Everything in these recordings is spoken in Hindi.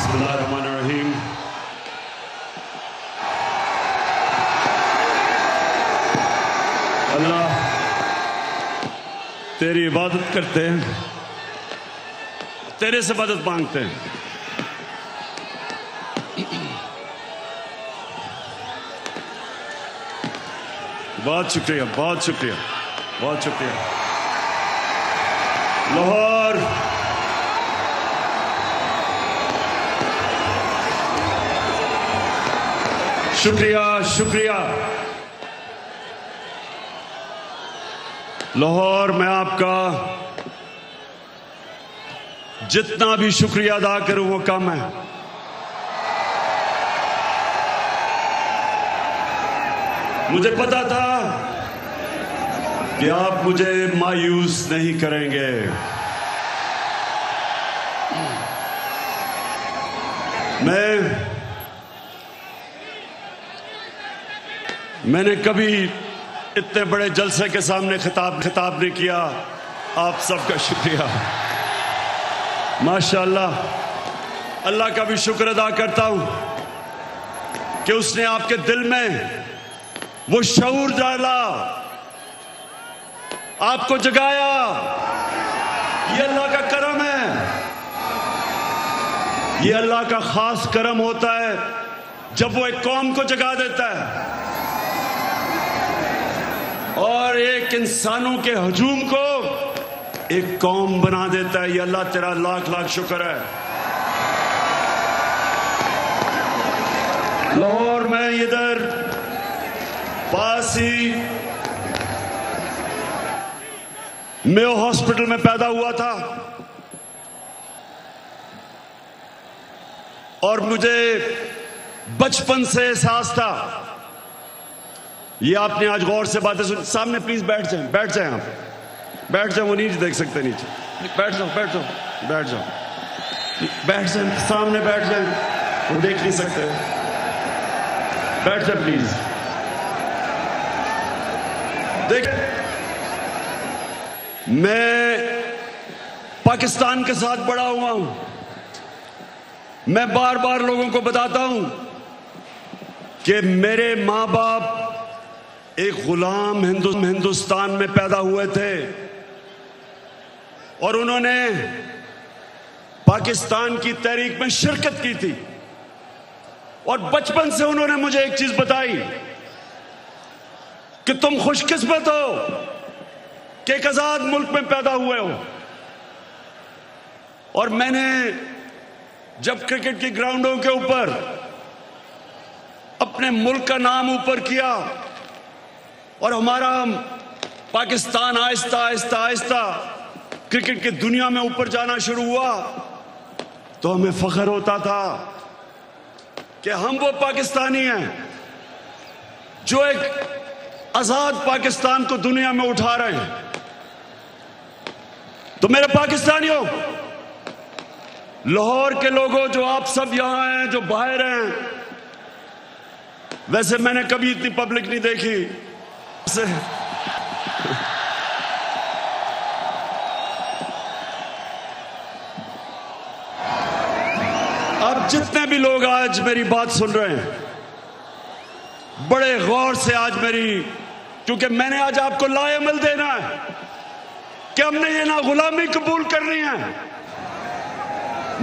बिस्मिल्लाहिर्रहमानिर्रहीम। अल्लाह तेरी इबादत करते हैं, तेरे से मदद मांगते हैं। बहुत शुक्रिया, बहुत शुक्रिया, बहुत शुक्रिया। लाहौर शुक्रिया, शुक्रिया। लाहौर मैं आपका जितना भी शुक्रिया अदा करूं वो कम है। मुझे पता था कि आप मुझे मायूस नहीं करेंगे। मैंने कभी इतने बड़े जलसे के सामने खिताब नहीं किया। आप सबका शुक्रिया। माशाअल्लाह, अल्लाह का भी शुक्र अदा करता हूं कि उसने आपके दिल में वो शऊर डाला, आपको जगाया। ये अल्लाह का करम है, ये अल्लाह का खास करम होता है जब वो एक कौम को जगा देता है और एक इंसानों के हजूम को एक कौम बना देता है। ये अल्लाह तेरा लाख लाख शुक्र है। लाहौर में इधर पास ही मेयो हॉस्पिटल में पैदा हुआ था और मुझे बचपन से एहसास था। ये आपने आज गौर से बातें सुन। सामने प्लीज बैठ जाएं, बैठ जाएं, आप बैठ जाओ। वो नीचे देख सकते, नीचे बैठ जाओ, बैठ जाओ, बैठ जाओ, बैठ जाए, सामने बैठ जाए, वो देख नहीं सकते। बैठ जाए प्लीज। देख, मैं पाकिस्तान के साथ बड़ा हुआ हूं। मैं बार बार लोगों को बताता हूं कि मेरे मां बाप एक गुलाम हिंदुस्तान में पैदा हुए थे और उन्होंने पाकिस्तान की तहरीक में शिरकत की थी। और बचपन से उन्होंने मुझे एक चीज बताई कि तुम खुशकिस्मत हो कि एक आजाद मुल्क में पैदा हुए हो। और मैंने जब क्रिकेट की ग्राउंडों के ऊपर अपने मुल्क का नाम ऊपर किया और हमारा पाकिस्तान आहिस्ता आहिस्ता आहिस्ता क्रिकेट की दुनिया में ऊपर जाना शुरू हुआ, तो हमें फख्र होता था कि हम वो पाकिस्तानी हैं जो एक आजाद पाकिस्तान को दुनिया में उठा रहे हैं। तो मेरे पाकिस्तानियों, लाहौर के लोगों, जो आप सब यहां हैं, जो बाहर हैं, वैसे मैंने कभी इतनी पब्लिक नहीं देखी। अब जितने भी लोग आज मेरी बात सुन रहे हैं, बड़े गौर से आज मेरी, क्योंकि मैंने आज आपको लाएमल देना है कि हमने ये ना गुलामी कबूल करनी है,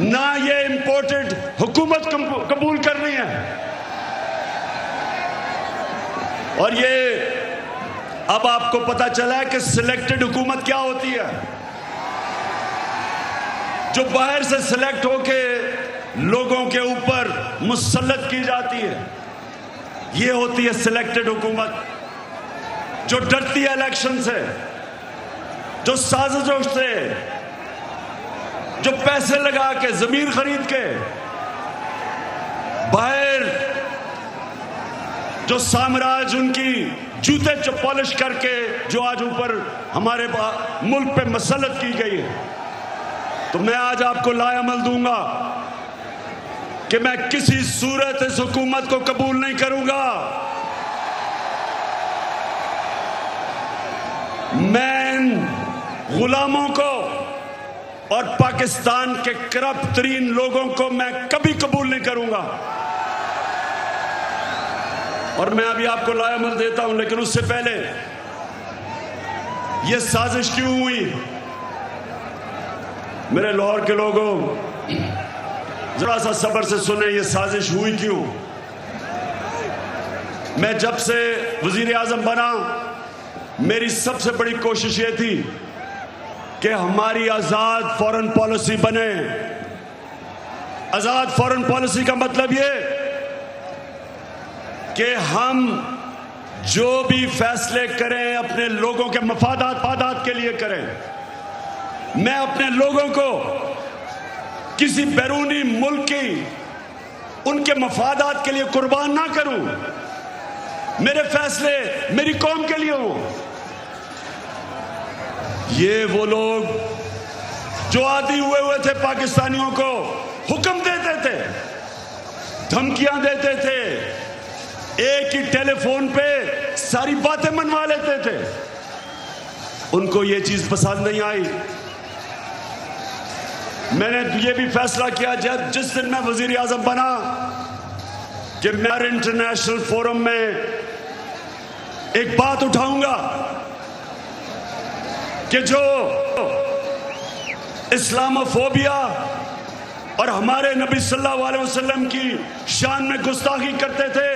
ना ये इंपोर्टेड हुकूमत कबूल करनी है। और ये अब आपको पता चला है कि सिलेक्टेड हुकूमत क्या होती है, जो बाहर से सिलेक्ट होके लोगों के ऊपर मुसल्लत की जाती है। ये होती है सिलेक्टेड हुकूमत, जो डरती है इलेक्शन से, जो साजिशों से, जो पैसे लगा के, जमीन खरीद के, बाहर जो साम्राज्य उनकी जूते पॉलिश करके जो आज ऊपर हमारे मुल्क पे मसल्लत की गई है। तो मैं आज आपको लाएमल दूंगा कि मैं किसी सूरत इस हुकूमत को कबूल नहीं करूंगा। मैं इन गुलामों को और पाकिस्तान के करप्ट तरीन लोगों को मैं कभी कबूल नहीं करूंगा। और मैं अभी आपको लायामत देता हूं, लेकिन उससे पहले यह साजिश क्यों हुई? मेरे लाहौर के लोगों, जरा सा सब्र से सुने, यह साजिश हुई क्यों। मैं जब से वजीर आजम बना, मेरी सबसे बड़ी कोशिश ये थी कि हमारी आजाद फॉरेन पॉलिसी बने। आजाद फॉरेन पॉलिसी का मतलब ये कि हम जो भी फैसले करें अपने लोगों के मफादात के लिए करें। मैं अपने लोगों को किसी बैरूनी मुल्क की उनके मफादात के लिए कुर्बान ना करूं। मेरे फैसले मेरी कौम के लिए हों। ये वो लोग जो आदी हुए थे पाकिस्तानियों को हुक्म देते थे, धमकियां देते थे, एक ही टेलीफोन पे सारी बातें मनवा लेते थे, उनको ये चीज पसंद नहीं आई। मैंने ये भी फैसला किया जिस दिन मैं वजीर आजम बना कि मैं इंटरनेशनल फोरम में एक बात उठाऊंगा कि जो इस्लामोफोबिया और हमारे नबी सल्लल्लाहु अलैहि वसल्लम की शान में गुस्ताखी करते थे,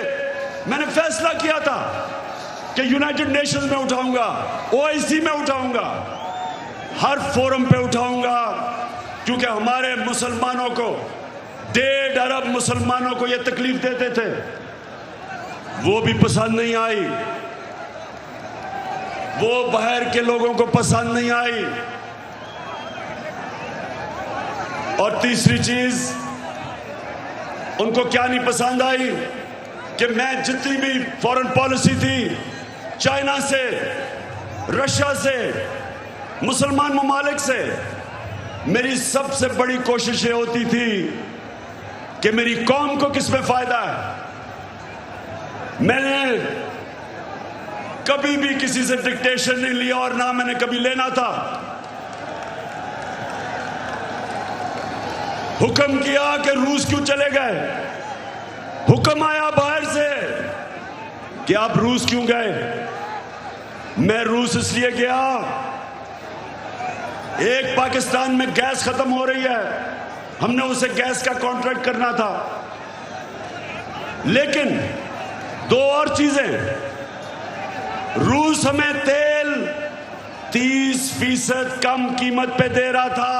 मैंने फैसला किया था कि यूनाइटेड नेशंस में उठाऊंगा, ओआईसी में उठाऊंगा, हर फोरम पे उठाऊंगा, क्योंकि हमारे मुसलमानों को 1.5 अरब मुसलमानों को यह तकलीफ देते थे, वो भी पसंद नहीं आई, वो बाहर के लोगों को पसंद नहीं आई। और तीसरी चीज उनको क्या नहीं पसंद आई कि मैं जितनी भी फॉरेन पॉलिसी थी, चाइना से, रशिया से, मुसलमान ममालिक से, मेरी सबसे बड़ी कोशिश ये होती थी कि मेरी कौम को किस में फायदा है। मैंने कभी भी किसी से डिक्टेशन नहीं लिया और ना मैंने कभी लेना था। हुक्म किया कि रूस क्यों चले गए, हुक्म आया बाहर से कि आप रूस क्यों गए। मैं रूस इसलिए गया, एक पाकिस्तान में गैस खत्म हो रही है, हमने उसे गैस का कॉन्ट्रैक्ट करना था, लेकिन 2 और चीजें, रूस हमें तेल 30% कम कीमत पे दे रहा था,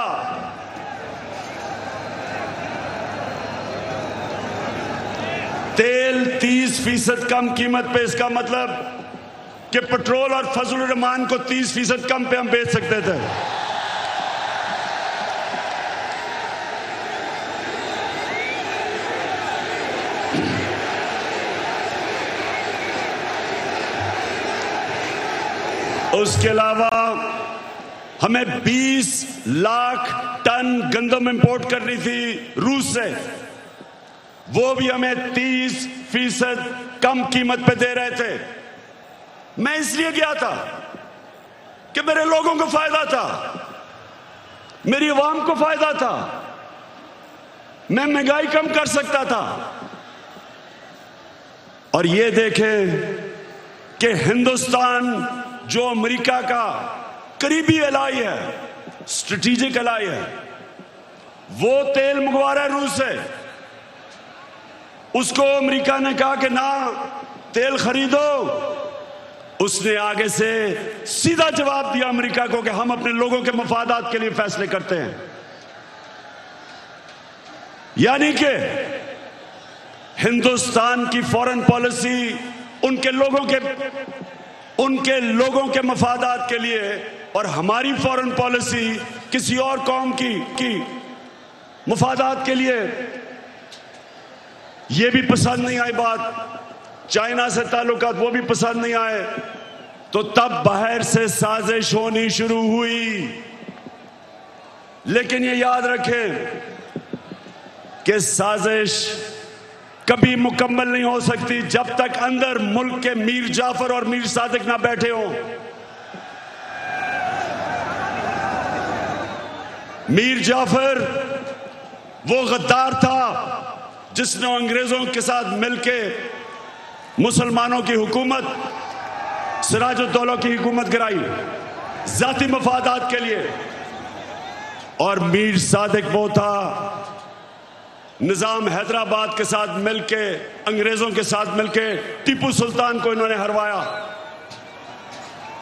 तेल 30% कम कीमत पे। इसका मतलब कि पेट्रोल और फजल रहमान को 30% कम पे हम बेच सकते थे। उसके अलावा हमें 20 लाख टन गंदम इंपोर्ट करनी थी रूस से, वो भी हमें 30% कम कीमत पे दे रहे थे। मैं इसलिए गया था कि मेरे लोगों को फायदा था, मेरी आवाम को फायदा था, मैं महंगाई कम कर सकता था। और ये देखें कि हिंदुस्तान जो अमेरिका का करीबी एलाई है, स्ट्रेटेजिक एलाई है, वो तेल मंगवा रहा है रूस से। उसको अमेरिका ने कहा कि ना तेल खरीदो, उसने आगे से सीधा जवाब दिया अमेरिका को कि हम अपने लोगों के मफादात के लिए फैसले करते हैं। यानी कि हिंदुस्तान की फॉरेन पॉलिसी उनके लोगों के मफादात के लिए, और हमारी फॉरेन पॉलिसी किसी और कौम की मफादात के लिए। ये भी पसंद नहीं आई बात, चाइना से ताल्लुकात वो भी पसंद नहीं आए, तो तब बाहर से साजिश होनी शुरू हुई। लेकिन ये याद रखें कि साजिश कभी मुकम्मल नहीं हो सकती जब तक अंदर मुल्क के मीर जाफर और मीर सादिक ना बैठे हों। मीर जाफर वो गद्दार था जिसने अंग्रेजों के साथ मिलकर मुसलमानों की हुकूमत, सिराजुद्दौला की हुकूमत गिराई जाती मफादात के लिए। और मीर सादिक वो था निजाम हैदराबाद के साथ मिलके, अंग्रेजों के साथ मिलके टीपू सुल्तान को इन्होंने हरवाया।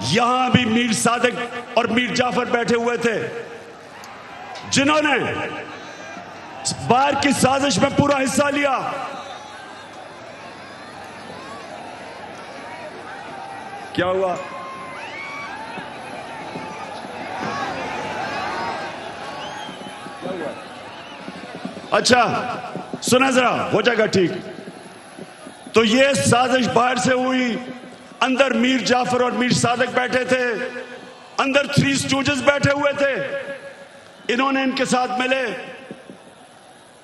यहां भी मीर सादिक और मीर जाफर बैठे हुए थे जिन्होंने बाहर की साजिश में पूरा हिस्सा लिया। क्या हुआ? अच्छा सुना जरा, हो जाएगा ठीक। तो ये साजिश बाहर से हुई, अंदर मीर जाफर और मीर सादिक बैठे थे, अंदर थ्री स्टूजेस बैठे हुए थे, इन्होंने इनके साथ मिले।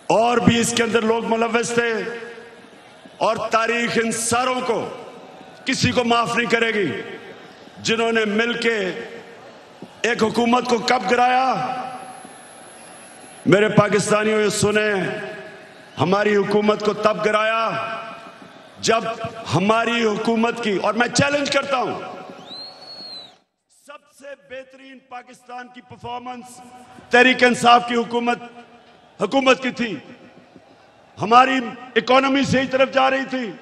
और भी इसके अंदर लोग मुलव्वस थे। और तारीख इन सारों को किसी को माफ नहीं करेगी जिन्होंने मिलके एक हुकूमत को कब गिराया। मेरे पाकिस्तानियों ये सुने, हमारी हुकूमत को तब गिराया जब हमारी हुकूमत की, और मैं चैलेंज करता हूं, सबसे बेहतरीन पाकिस्तान की परफॉर्मेंस तहरीक इंसाफ की हुकूमत की थी। हमारी इकोनॉमी सही तरफ जा रही थी,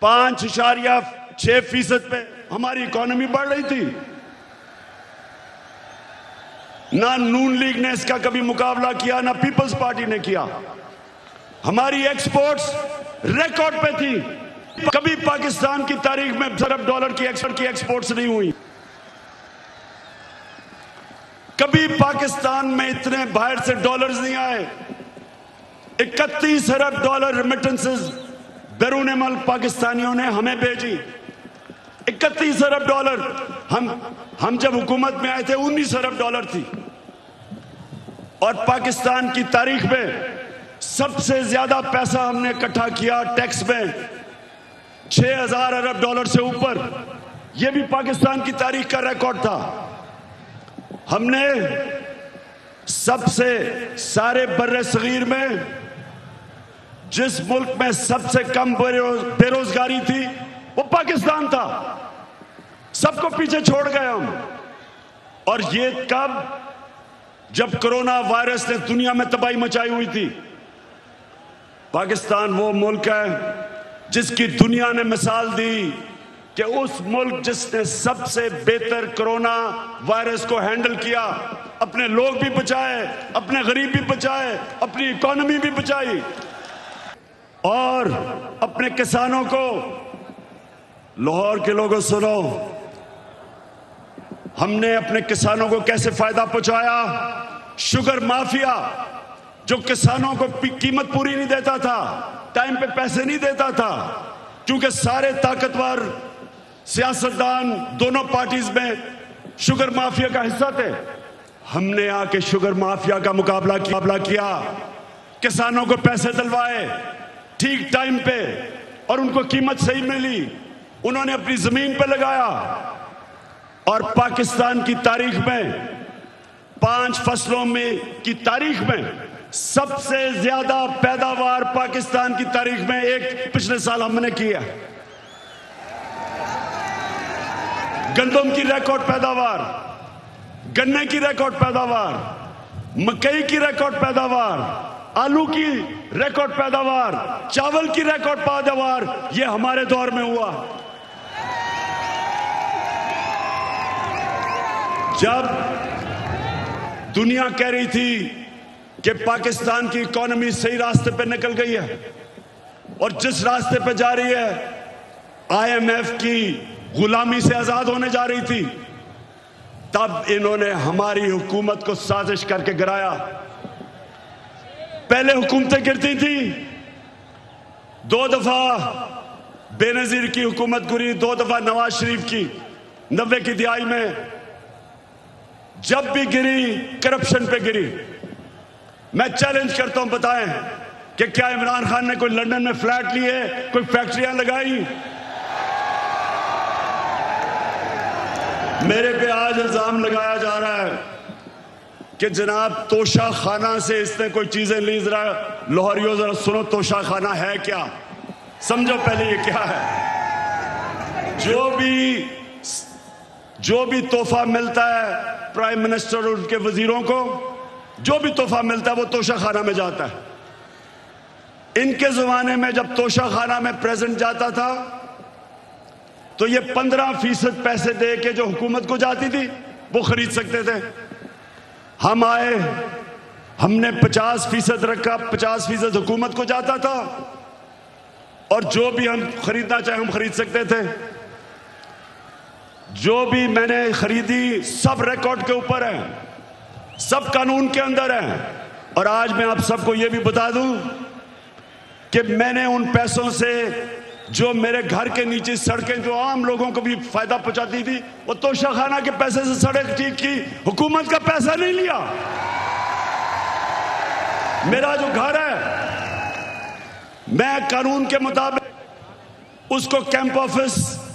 5.6% पे हमारी इकोनॉमी बढ़ रही थी। ना नून लीग ने इसका कभी मुकाबला किया, ना पीपल्स पार्टी ने किया। हमारी एक्सपोर्ट्स रिकॉर्ड पे थी। कभी पाकिस्तान की तारीख में $1 अरब की एक्सपोर्ट्स नहीं हुई। कभी पाकिस्तान में इतने बाहर से डॉलर्स नहीं आए। $31 अरब रेमिटेंसेस बैरून मुल्क पाकिस्तानियों ने हमें भेजी। $31 अरब। हम जब हुकूमत में आए थे $19 अरब थी। और पाकिस्तान की तारीख में सबसे ज्यादा पैसा हमने इकट्ठा किया टैक्स में, $6000 अरब से ऊपर। यह भी पाकिस्तान की तारीख का रिकॉर्ड था। हमने सबसे सारे बर्रे सगीर में जिस मुल्क में सबसे कम बेरोजगारी थी वो पाकिस्तान था। सबको पीछे छोड़ गए हम। और ये कब? जब कोरोना वायरस ने दुनिया में तबाही मचाई हुई थी। पाकिस्तान वो मुल्क है जिसकी दुनिया ने मिसाल दी कि उस मुल्क जिसने सबसे बेहतर कोरोना वायरस को हैंडल किया, अपने लोग भी बचाए, अपने गरीब भी बचाए, अपनी इकोनॉमी भी बचाई और अपने किसानों को। लाहौर के लोगों सुनो, हमने अपने किसानों को कैसे फायदा पहुंचाया। शुगर माफिया जो किसानों को कीमत पूरी नहीं देता था, टाइम पे पैसे नहीं देता था, क्योंकि सारे ताकतवर सियासतदान दोनों पार्टीज में शुगर माफिया का हिस्सा थे। हमने आके शुगर माफिया का मुकाबला किया, किसानों को पैसे दिलवाए ठीक टाइम पे और उनको कीमत सही मिली। उन्होंने अपनी जमीन पे लगाया। और पाकिस्तान की तारीख में 5 फसलों में की तारीख में सबसे ज्यादा पैदावार पाकिस्तान की तारीख में एक पिछले साल हमने किया। गंदम की रिकॉर्ड पैदावार, गन्ने की रिकॉर्ड पैदावार, मकई की रिकॉर्ड पैदावार, आलू की रिकॉर्ड पैदावार, चावल की रिकॉर्ड पैदावार, ये हमारे दौर में हुआ। जब दुनिया कह रही थी कि पाकिस्तान की इकोनॉमी सही रास्ते पे निकल गई है और जिस रास्ते पे जा रही है IMF की गुलामी से आजाद होने जा रही थी, तब इन्होंने हमारी हुकूमत को साजिश करके गिराया। पहले हुकूमतें गिरती थी, 2 दफा बेनजीर की हुकूमत गिरी, 2 दफा नवाज शरीफ की 90 की दिहाई में। जब भी गिरी करप्शन पे गिरी। मैं चैलेंज करता हूं, बताएं कि क्या इमरान खान ने कोई लंदन में फ्लैट लिए, कोई फैक्ट्रियां लगाई? मेरे पे आज इल्जाम लगाया जा रहा है कि जनाब तोशा खाना से इसने कोई चीजें ली। जरा लाहौरियों जरा सुनो, तोशा खाना है क्या, समझो पहले ये क्या है। जो भी तोहफा मिलता है प्राइम मिनिस्टर और उनके वजीरों को, जो भी तोहफा मिलता है वो तोशा खाना में जाता है। इनके जमाने में जब तोशा खाना में प्रेजेंट जाता था तो ये 15% पैसे दे के जो हुकूमत को जाती थी वो खरीद सकते थे। हम आए, हमने 50% रखा, 50% हुकूमत को जाता था और जो भी हम खरीदना चाहे हम खरीद सकते थे। जो भी मैंने खरीदी सब रिकॉर्ड के ऊपर है, सब कानून के अंदर है। और आज मैं आप सबको यह भी बता दूं कि मैंने उन पैसों से जो मेरे घर के नीचे सड़कें जो आम लोगों को भी फायदा पहुंचाती थी, वो तोशा खाना के पैसे से सड़क ठीक की, हुकूमत का पैसा नहीं लिया। मेरा जो घर है मैं कानून के मुताबिक उसको कैंप ऑफिस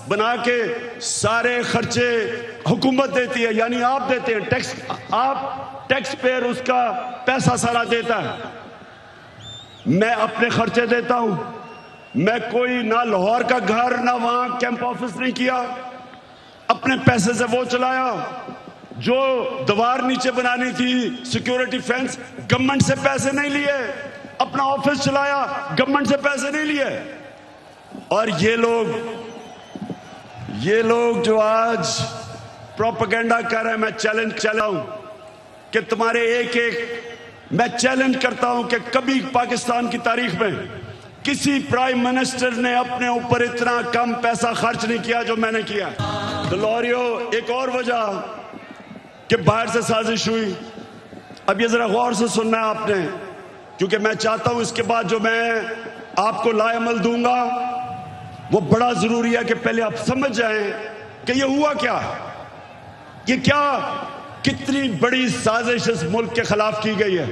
बना के सारे खर्चे हुकूमत देती है, यानी आप देते हैं टैक्स, आप टैक्स पेयर उसका पैसा सारा देता है। मैं अपने खर्चे देता हूं। मैं कोई ना लाहौर का घर ना वहां कैंप ऑफिस नहीं किया, अपने पैसे से वो चलाया। जो दीवार नीचे बनानी थी सिक्योरिटी फेंस, गवर्नमेंट से पैसे नहीं लिए, अपना ऑफिस चलाया, गवर्नमेंट से पैसे नहीं लिए। और ये लोग जो आज प्रोपेगेंडा कर रहे हैं, मैं चैलेंज चला हूं कि तुम्हारे मैं चैलेंज करता हूं कि कभी पाकिस्तान की तारीख में किसी प्राइम मिनिस्टर ने अपने ऊपर इतना कम पैसा खर्च नहीं किया जो मैंने किया। तो लाहौरियों, एक और वजह कि बाहर से साजिश हुई, अब ये जरा गौर से सुनना है आपने, क्योंकि मैं चाहता हूं इसके बाद जो मैं आपको लाएमल दूंगा वो बड़ा जरूरी है कि पहले आप समझ जाएं कि ये हुआ क्या, ये क्या, कितनी बड़ी साजिश इस मुल्क के खिलाफ की गई है।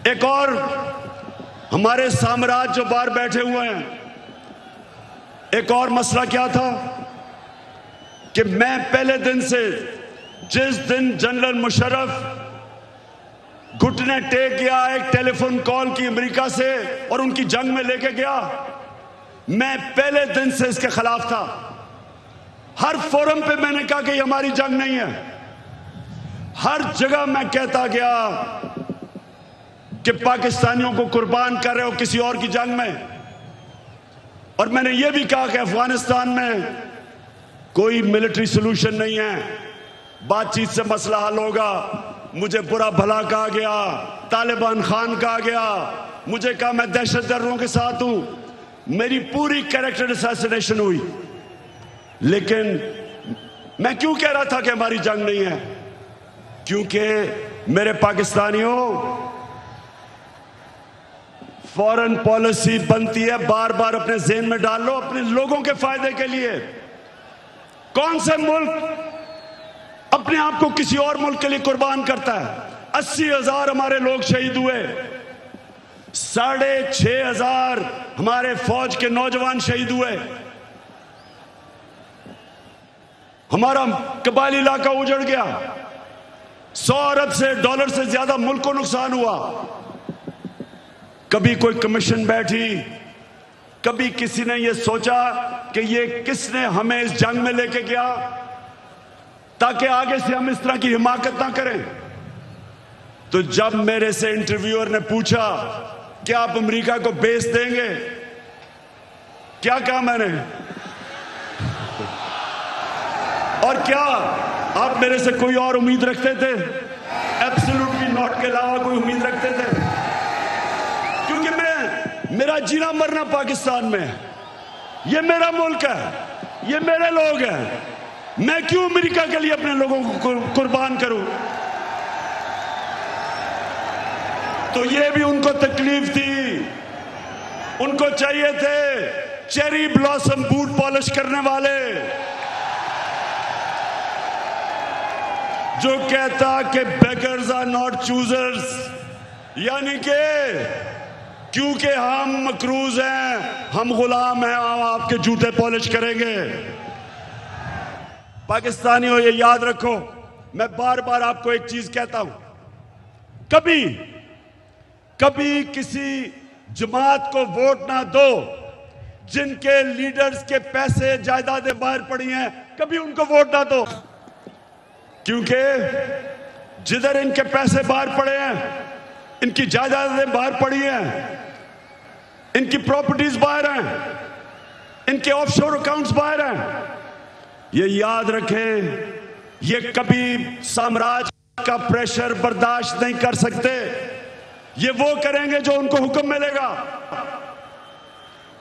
एक और हमारे साम्राज्य जो बाहर बैठे हुए हैं, एक और मसला क्या था कि मैं पहले दिन से, जिस दिन जनरल मुशर्रफ घुटने टेक गया, एक टेलीफोन कॉल की अमेरिका से और उनकी जंग में लेके गया, मैं पहले दिन से इसके खिलाफ था। हर फोरम पे मैंने कहा कि ये हमारी जंग नहीं है। हर जगह मैं कहता गया कि पाकिस्तानियों को कुर्बान कर रहे हो किसी और की जंग में। और मैंने ये भी कहा कि अफगानिस्तान में कोई मिलिट्री सोल्यूशन नहीं है, बातचीत से मसला हल होगा। मुझे बुरा भला कहा गया, तालिबान खान कहा गया, मुझे कहा मैं दहशतगर्दों के साथ हूं, मेरी पूरी कैरेक्टर असैसिनेशन हुई। लेकिन मैं क्यों कह रहा था कि हमारी जंग नहीं है? क्योंकि मेरे पाकिस्तानियों, फॉरेन पॉलिसी बनती है, बार बार अपने ज़हन में डाल लो, अपने लोगों के फायदे के लिए। कौन सा मुल्क अपने आप को किसी और मुल्क के लिए कुर्बान करता है? 80,000 हमारे लोग शहीद हुए, 6,500 हमारे फौज के नौजवान शहीद हुए, हमारा कबायली इलाका उजड़ गया, 100 अरब से डॉलर से ज्यादा मुल्क को नुकसान हुआ। कभी कोई कमीशन बैठी, कभी किसी ने यह सोचा कि ये किसने हमें इस जंग में लेके गया ताकि आगे से हम इस तरह की हिमाकत ना करें। तो जब मेरे से इंटरव्यूअर ने पूछा कि आप अमेरिका को बेस देंगे, क्या कहा मैंने? और क्या आप मेरे से कोई और उम्मीद रखते थे? एब्सोल्युटली नॉट के अलावा कोई उम्मीद रखते थे? क्योंकि मेरा जीना मरना पाकिस्तान में है, ये मेरा मुल्क है, ये मेरे लोग हैं। मैं क्यों अमेरिका के लिए अपने लोगों को कुर्बान करूं? तो ये भी उनको तकलीफ थी, उनको चाहिए थे चेरी ब्लॉसम बूट पॉलिश करने वाले, जो कहता कि बेगर्स आर नॉट चूजर्स, यानी कि क्योंकि हम मकरूज हैं, हम गुलाम हैं, हम आपके जूते पॉलिश करेंगे। पाकिस्तानियों, ये याद रखो, मैं बार बार आपको एक चीज कहता हूं, कभी कभी किसी जमात को वोट ना दो जिनके लीडर्स के पैसे जायदादें बाहर पड़ी हैं, कभी उनको वोट ना दो, क्योंकि जिधर इनके पैसे बाहर पड़े हैं, इनकी जायदादें बाहर पड़ी हैं, इनकी प्रॉपर्टीज बाहर हैं, इनके ऑफशोर अकाउंट्स बाहर हैं, ये याद रखें, ये कभी साम्राज्य का प्रेशर बर्दाश्त नहीं कर सकते। ये वो करेंगे जो उनको हुक्म मिलेगा।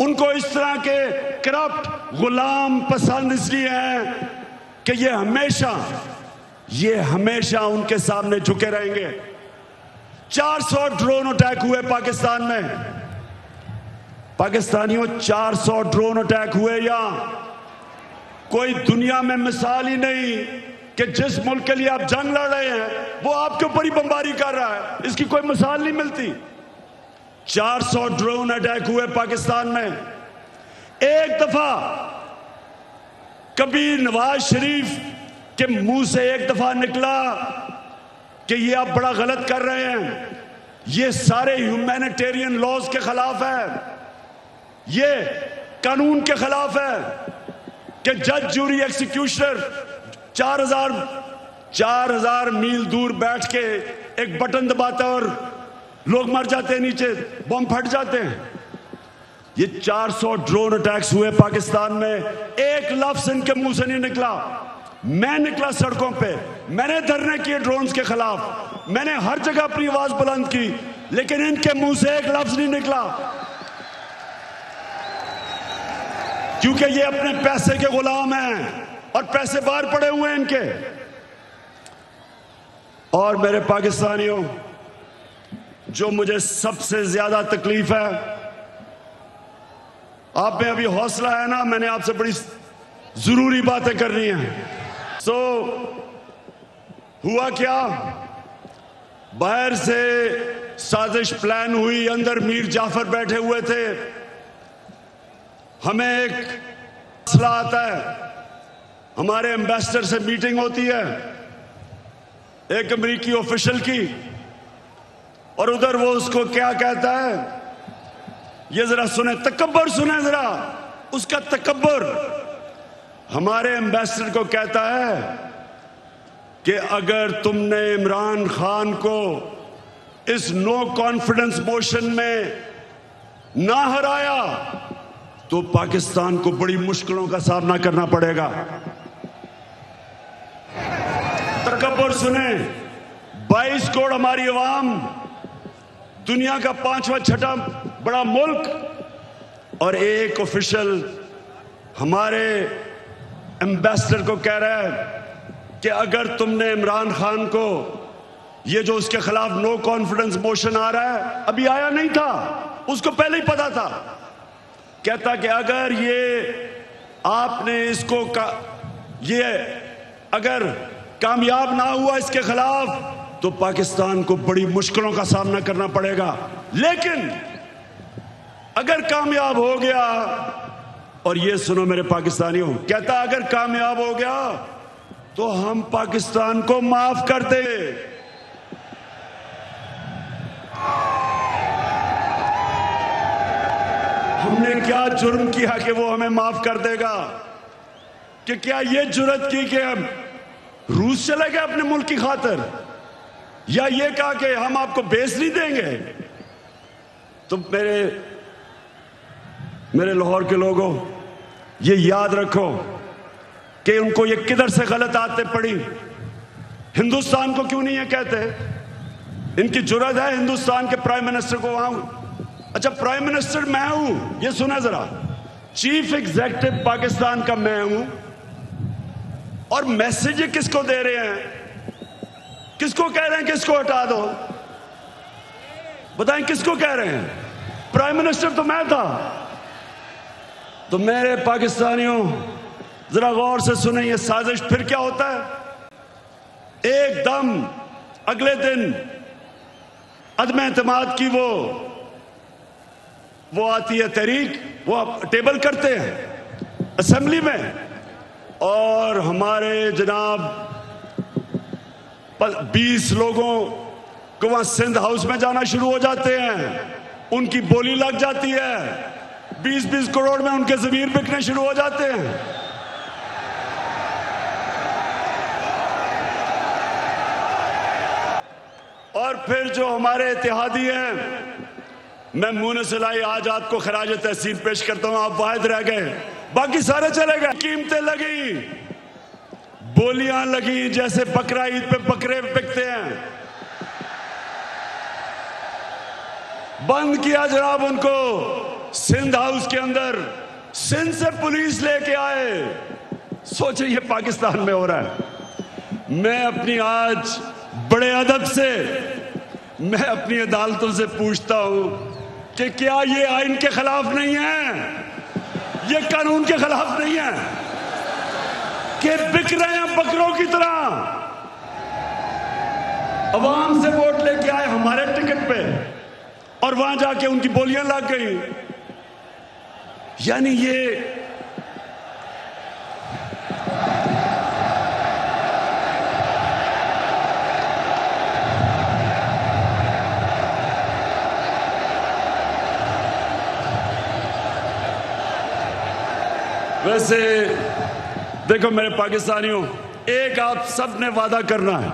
उनको इस तरह के करप्ट गुलाम पसंद इसलिए हैं कि ये हमेशा उनके सामने झुके रहेंगे। 400 ड्रोन अटैक हुए पाकिस्तान में, पाकिस्तानियों 400 ड्रोन अटैक हुए। यहां कोई दुनिया में मिसाल ही नहीं कि जिस मुल्क के लिए आप जंग लड़ रहे हैं वो आपके ऊपर ही बमबारी कर रहा है, इसकी कोई मिसाल नहीं मिलती। 400 ड्रोन अटैक हुए पाकिस्तान में। एक दफा कभी नवाज शरीफ के मुंह से एक दफा निकला कि ये आप बड़ा गलत कर रहे हैं, ये सारे ह्यूमैनिटेरियन लॉज के खिलाफ है, ये कानून के खिलाफ है कि जज जूरी एग्जीक्यूशनर 4000 मील दूर बैठ के एक बटन दबाता और लोग मर जाते हैं, नीचे बम फट जाते हैं। ये 400 ड्रोन अटैक्स हुए पाकिस्तान में, एक लफ्ज इनके मुंह से नहीं निकला। मैं निकला सड़कों पे, मैंने धरने किए ड्रोन्स के खिलाफ, मैंने हर जगह अपनी आवाज बुलंद की, लेकिन इनके मुंह से एक लफ्ज नहीं निकला, क्योंकि ये अपने पैसे के गुलाम हैं और पैसे बाहर पड़े हुए हैं इनके। और मेरे पाकिस्तानियों, जो मुझे सबसे ज्यादा तकलीफ है, आप में अभी हौसला है ना, मैंने आपसे बड़ी जरूरी बातें करनी है। हुआ क्या, बाहर से साजिश प्लान हुई, अंदर मीर जाफर बैठे हुए थे। हमें एक मसला आता है, हमारे एम्बेसडर से मीटिंग होती है एक अमेरिकी ऑफिशियल की, और उधर वो उसको क्या कहता है, ये जरा सुने, तकब्बर सुने जरा, उसका तकब्बर हमारे एम्बेसडर को कहता है कि अगर तुमने इमरान खान को इस नो कॉन्फिडेंस मोशन में ना हराया तो पाकिस्तान को बड़ी मुश्किलों का सामना करना पड़ेगा। तकब्बुर सुने, 22 करोड़ हमारी आवाम, दुनिया का 5वां छठा बड़ा मुल्क, और एक ऑफिशियल हमारे एम्बेसडर को कह रहा है कि अगर तुमने इमरान खान को, ये जो उसके खिलाफ नो कॉन्फिडेंस मोशन आ रहा है, अभी आया नहीं था, उसको पहले ही पता था, कहता कि अगर ये आपने इसको ये अगर कामयाब ना हुआ इसके खिलाफ तो पाकिस्तान को बड़ी मुश्किलों का सामना करना पड़ेगा। लेकिन अगर कामयाब हो गया, और ये सुनो मेरे पाकिस्तानियों, कहता अगर कामयाब हो गया तो हम पाकिस्तान को माफ कर दे। हमने क्या जुर्म किया कि वो हमें माफ कर देगा? कि क्या ये जुर्रत की कि हम रूस चले गए अपने मुल्क की खातिर, या ये कहा कि हम आपको बेस नहीं देंगे? तो मेरे लाहौर के लोगों, ये याद रखो कि उनको ये किधर से गलत आदतें पड़ी। हिंदुस्तान को क्यों नहीं ये कहते? इनकी जुर्रत है हिंदुस्तान के प्राइम मिनिस्टर को वहां, अच्छा प्राइम मिनिस्टर मैं हूं, ये सुना जरा, चीफ एग्जीक्यूटिव पाकिस्तान का मैं हूं, और मैसेज किसको दे रहे हैं? किसको कह रहे हैं किसको हटा दो? बताएं किसको कह रहे हैं? प्राइम मिनिस्टर तो मैं था। तो मेरे पाकिस्तानियों जरा गौर से सुने, ये साजिश फिर क्या होता है? एकदम अगले दिन अदम एतमाद की वो आती है तहरीक, वो टेबल करते हैं असेंबली में, और हमारे जनाब 20 लोगों को वहां सिंध हाउस में जाना शुरू हो जाते हैं, उनकी बोली लग जाती है, 20-20 करोड़ में उनके जमीर बिकने शुरू हो जाते हैं। और फिर जो हमारे इत्तेहादी हैं, मैं मुनसिलाई आजाद को खराज तहसीन पेश करता हूं। आप वाहिद रह गए, बाकी सारे चले गए। कीमतें लगी, बोलियां लगी, जैसे बकरा ईद पे बकरे बिकते हैं। बंद किया जनाब उनको सिंध हाउस के अंदर, सिंध से पुलिस लेके आए। सोचिए ये पाकिस्तान में हो रहा है। मैं अपनी आज बड़े अदब से मैं अपनी अदालतों से पूछता हूं कि क्या ये आइन के खिलाफ नहीं है, ये कानून के खिलाफ नहीं है कि बिक रहे हैं बकरों की तरह। अवाम से वोट लेके आए हमारे टिकट पे और वहां जाके उनकी बोलियां लग गई। यानी ये वैसे देखो मेरे पाकिस्तानियों, एक आप सब ने वादा करना है,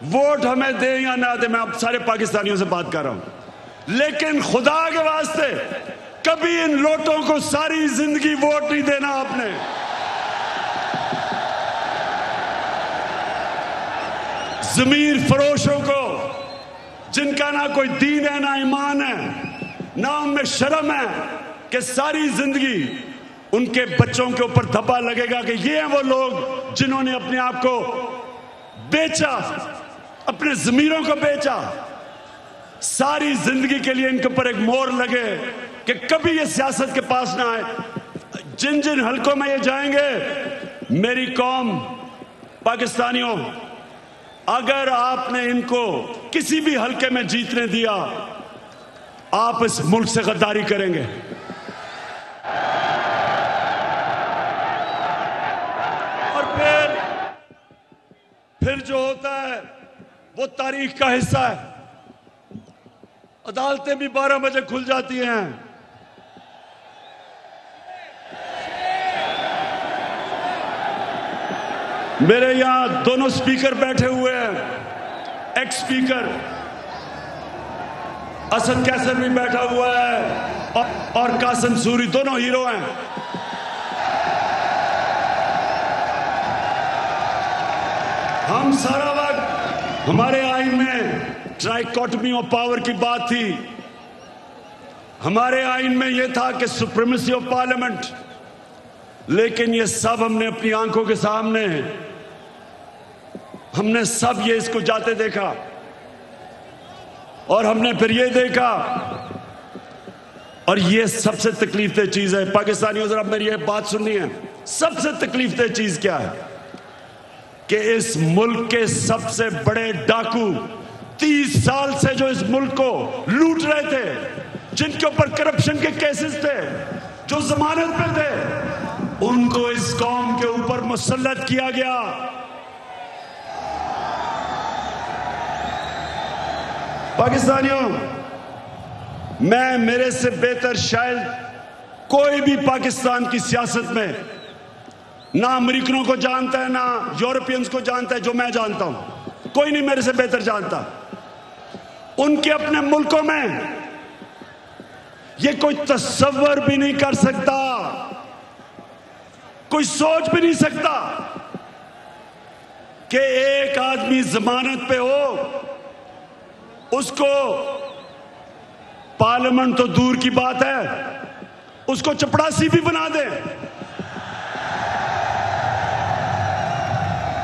वोट हमें दे या ना दे, मैं आप सारे पाकिस्तानियों से बात कर रहा हूं, लेकिन खुदा के वास्ते कभी इन लोटों को सारी जिंदगी वोट नहीं देना आपने। जमीर फरोशों को, जिनका ना कोई दीन है ना ईमान है ना उनमें शर्म है, कि सारी जिंदगी उनके बच्चों के ऊपर धब्बा लगेगा कि ये हैं वो लोग जिन्होंने अपने आप को बेचा, अपने जमीरों को बेचा। सारी जिंदगी के लिए इनके ऊपर एक मोहर लगे कि कभी ये सियासत के पास ना आए। जिन जिन हलकों में ये जाएंगे, मेरी कौम पाकिस्तानियों, अगर आपने इनको किसी भी हलके में जीतने दिया, आप इस मुल्क से गद्दारी करेंगे। फिर जो होता है वो तारीख का हिस्सा है। अदालतें भी 12 बजे खुल जाती हैं। मेरे यहां दोनों स्पीकर बैठे हुए हैं, एक्स स्पीकर असद कैसर भी बैठा हुआ है और कासिम सूरी, दोनों हीरो हैं। हम सारा वक्त, हमारे आइन में ट्राइकोटमी ऑफ पावर की बात थी, हमारे आइन में यह था कि सुप्रीमेसी ऑफ पार्लियामेंट, लेकिन ये सब हमने अपनी आंखों के सामने, हमने सब ये इसको जाते देखा और हमने फिर ये देखा। और ये सबसे तकलीफ दह चीज है पाकिस्तानियों, जरा मेरी ये बात सुननी है। सबसे तकलीफ दह चीज क्या है कि इस मुल्क के सबसे बड़े डाकू 30 साल से जो इस मुल्क को लूट रहे थे, जिनके ऊपर करप्शन के केसेस थे, जो जमानत पे थे, उनको इस कौम के ऊपर मुसल्लत किया गया। पाकिस्तानियों, मैं, मेरे से बेहतर शायद कोई भी पाकिस्तान की सियासत में ना अमेरिकनों को जानता है ना यूरोपियंस को जानता है जो मैं जानता हूं। कोई नहीं मेरे से बेहतर जानता। उनके अपने मुल्कों में ये कोई तस्वर भी नहीं कर सकता, कोई सोच भी नहीं सकता कि एक आदमी जमानत पे हो, उसको पार्लियामेंट तो दूर की बात है, उसको चपड़ासी भी बना दे,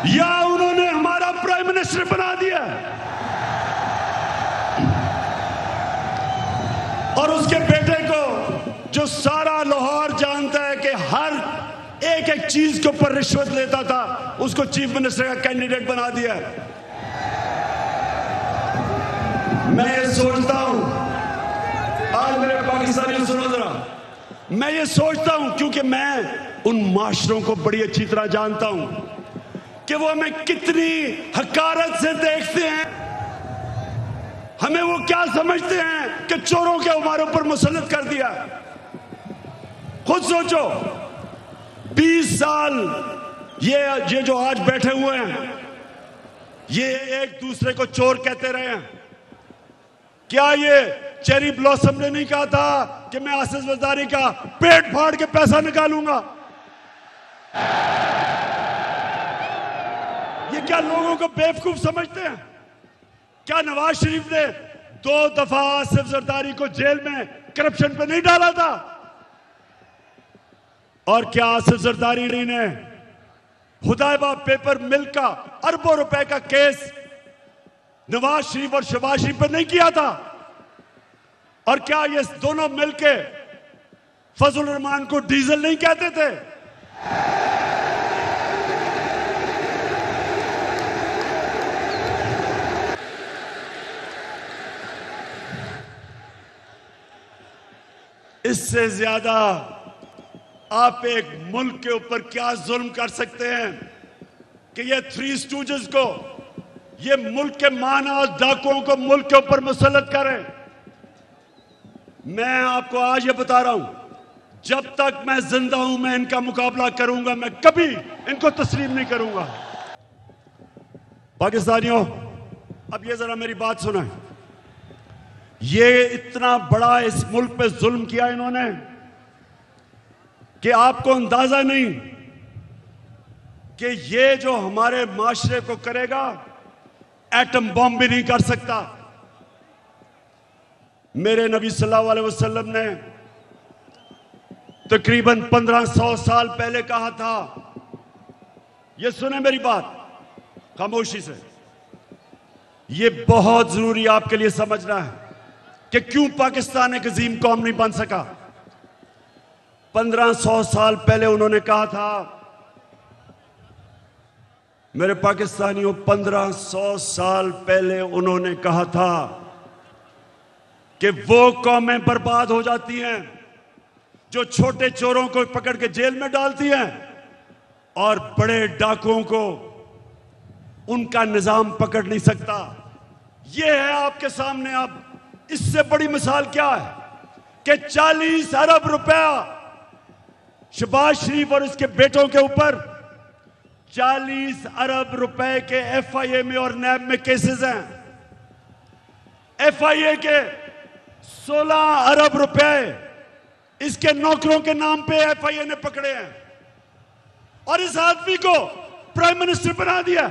या उन्होंने हमारा प्राइम मिनिस्टर बना दिया और उसके बेटे को, जो सारा लाहौर जानता है कि हर एक एक चीज के ऊपर रिश्वत लेता था, उसको चीफ मिनिस्टर का कैंडिडेट बना दिया। मैं ये सोचता हूं, आज मेरे पाकिस्तानी सुनो जरा, मैं ये सोचता हूं, क्योंकि मैं उन माशरों को बड़ी अच्छी तरह जानता हूं कि वो हमें कितनी हकारत से देखते हैं, हमें वो क्या समझते हैं कि चोरों के हमारे ऊपर मुसल्लत कर दिया। खुद सोचो, 20 साल ये जो आज बैठे हुए हैं, ये एक दूसरे को चोर कहते रहे हैं। क्या ये चेरी ब्लॉसम ने नहीं कहा था कि मैं आसिफ जरदारी का पेट फाड़ के पैसा निकालूंगा? ये क्या लोगों को बेवकूफ समझते हैं? क्या नवाज शरीफ ने 2 दफा आसिफ जरदारी को जेल में करप्शन पे नहीं डाला था? और क्या आसिफ जरदारी ने हुदैबा पेपर मिल का अरबों रुपए का केस नवाज शरीफ और शहबाज शरीफ पर नहीं किया था? और क्या ये दोनों मिलके फजल रहमान को डीजल नहीं कहते थे? इससे ज्यादा आप एक मुल्क के ऊपर क्या जुल्म कर सकते हैं कि ये 3 स्टूजेस को, ये मुल्क के माना और डाकुओं को मुल्क के ऊपर मुसल्लत करें। मैं आपको आज ये बता रहा हूं, जब तक मैं जिंदा हूं मैं इनका मुकाबला करूंगा, मैं कभी इनको तस्लीम नहीं करूंगा। पाकिस्तानियों, अब ये जरा मेरी बात सुना, ये इतना बड़ा इस मुल्क पे जुल्म किया इन्होंने कि आपको अंदाजा नहीं कि ये जो हमारे माशरे को करेगा, एटम बॉम्ब भी नहीं कर सकता। मेरे नबी सल्लल्लाहु अलैहि वसल्लम ने तकरीबन 1500 साल पहले कहा था, ये सुने मेरी बात खामोशी से, ये बहुत जरूरी आपके लिए समझना है कि क्यों पाकिस्तान एक अजीम कौम नहीं बन सका। 1500 साल पहले उन्होंने कहा था, मेरे पाकिस्तानियों, 1500 साल पहले उन्होंने कहा था कि वो कौमें बर्बाद हो जाती हैं जो छोटे चोरों को पकड़ के जेल में डालती हैं और बड़े डाकुओं को उनका निजाम पकड़ नहीं सकता। ये है आपके सामने। अब इससे बड़ी मिसाल क्या है कि 40 अरब रुपया शहबाज शरीफ और उसके बेटों के ऊपर 40 अरब रुपए के एफआईए में और नैब में केसेस हैं। एफआईए के 16 अरब रुपए इसके नौकरों के नाम पे एफआईए ने पकड़े हैं और इस आदमी को प्राइम मिनिस्टर बना दिया।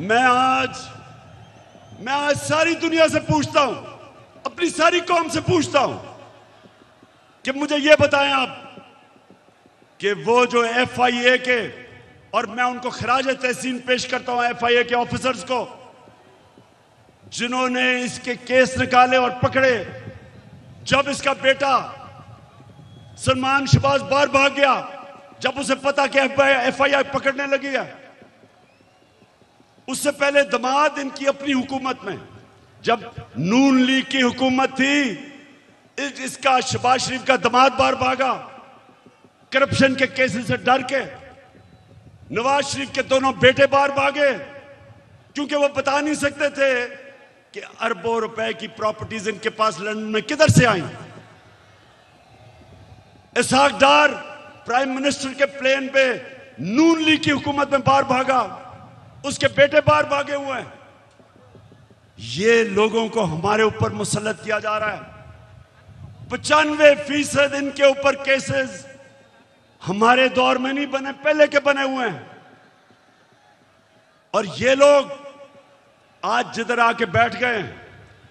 मैं आज सारी दुनिया से पूछता हूं, अपनी सारी कौम से पूछता हूं कि मुझे यह बताएं आप कि वो जो एफआईए के, और मैं उनको खराज तहसीन पेश करता हूं एफआईए के ऑफिसर्स को, जिन्होंने इसके केस निकाले और पकड़े। जब इसका बेटा सलमान शहबाज बाहर भाग गया, जब उसे पता कि एफआईए पकड़ने लगी है, उससे पहले दामाद इनकी अपनी हुकूमत में, जब नून लीग की हुकूमत थी, इसका शहबाज शरीफ का दामाद बाहर भागा करप्शन के केसेस से डर के। नवाज शरीफ के दोनों बेटे बाहर भागे क्योंकि वो बता नहीं सकते थे कि अरबों रुपए की प्रॉपर्टीज इनके पास लंदन में किधर से आई। इसहाक डार प्राइम मिनिस्टर के प्लेन पे नून लीग की हुकूमत में बाहर भागा, उसके बेटे बाहर भागे हुए हैं। ये लोगों को हमारे ऊपर मुसल्लत किया जा रहा है। 95% इनके ऊपर केसेस हमारे दौर में नहीं बने, पहले के बने हुए हैं। और ये लोग आज जिधर आके बैठ गए,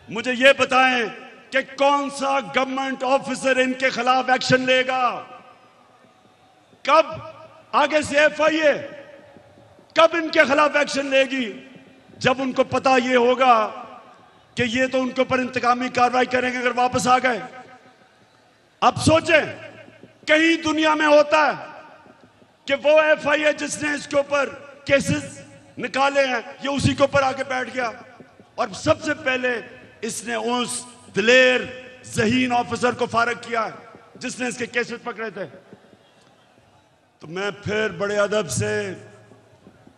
मुझे ये बताएं कि कौन सा गवर्नमेंट ऑफिसर इनके खिलाफ एक्शन लेगा? कब आगे से एफआईए कब इनके खिलाफ एक्शन लेगी? जब उनको पता ये होगा कि ये तो उनके ऊपर इंतकामी कार्रवाई करेंगे अगर वापस आ गए। अब सोचें, कहीं दुनिया में होता है कि वो एफआईए जिसने इसके ऊपर केसेस निकाले हैं, ये उसी के ऊपर आके बैठ गया और सबसे पहले इसने उस दिलेर ज़हीन ऑफिसर को फारग किया जिसने इसके केसेस पकड़े थे। तो मैं फिर बड़े अदब से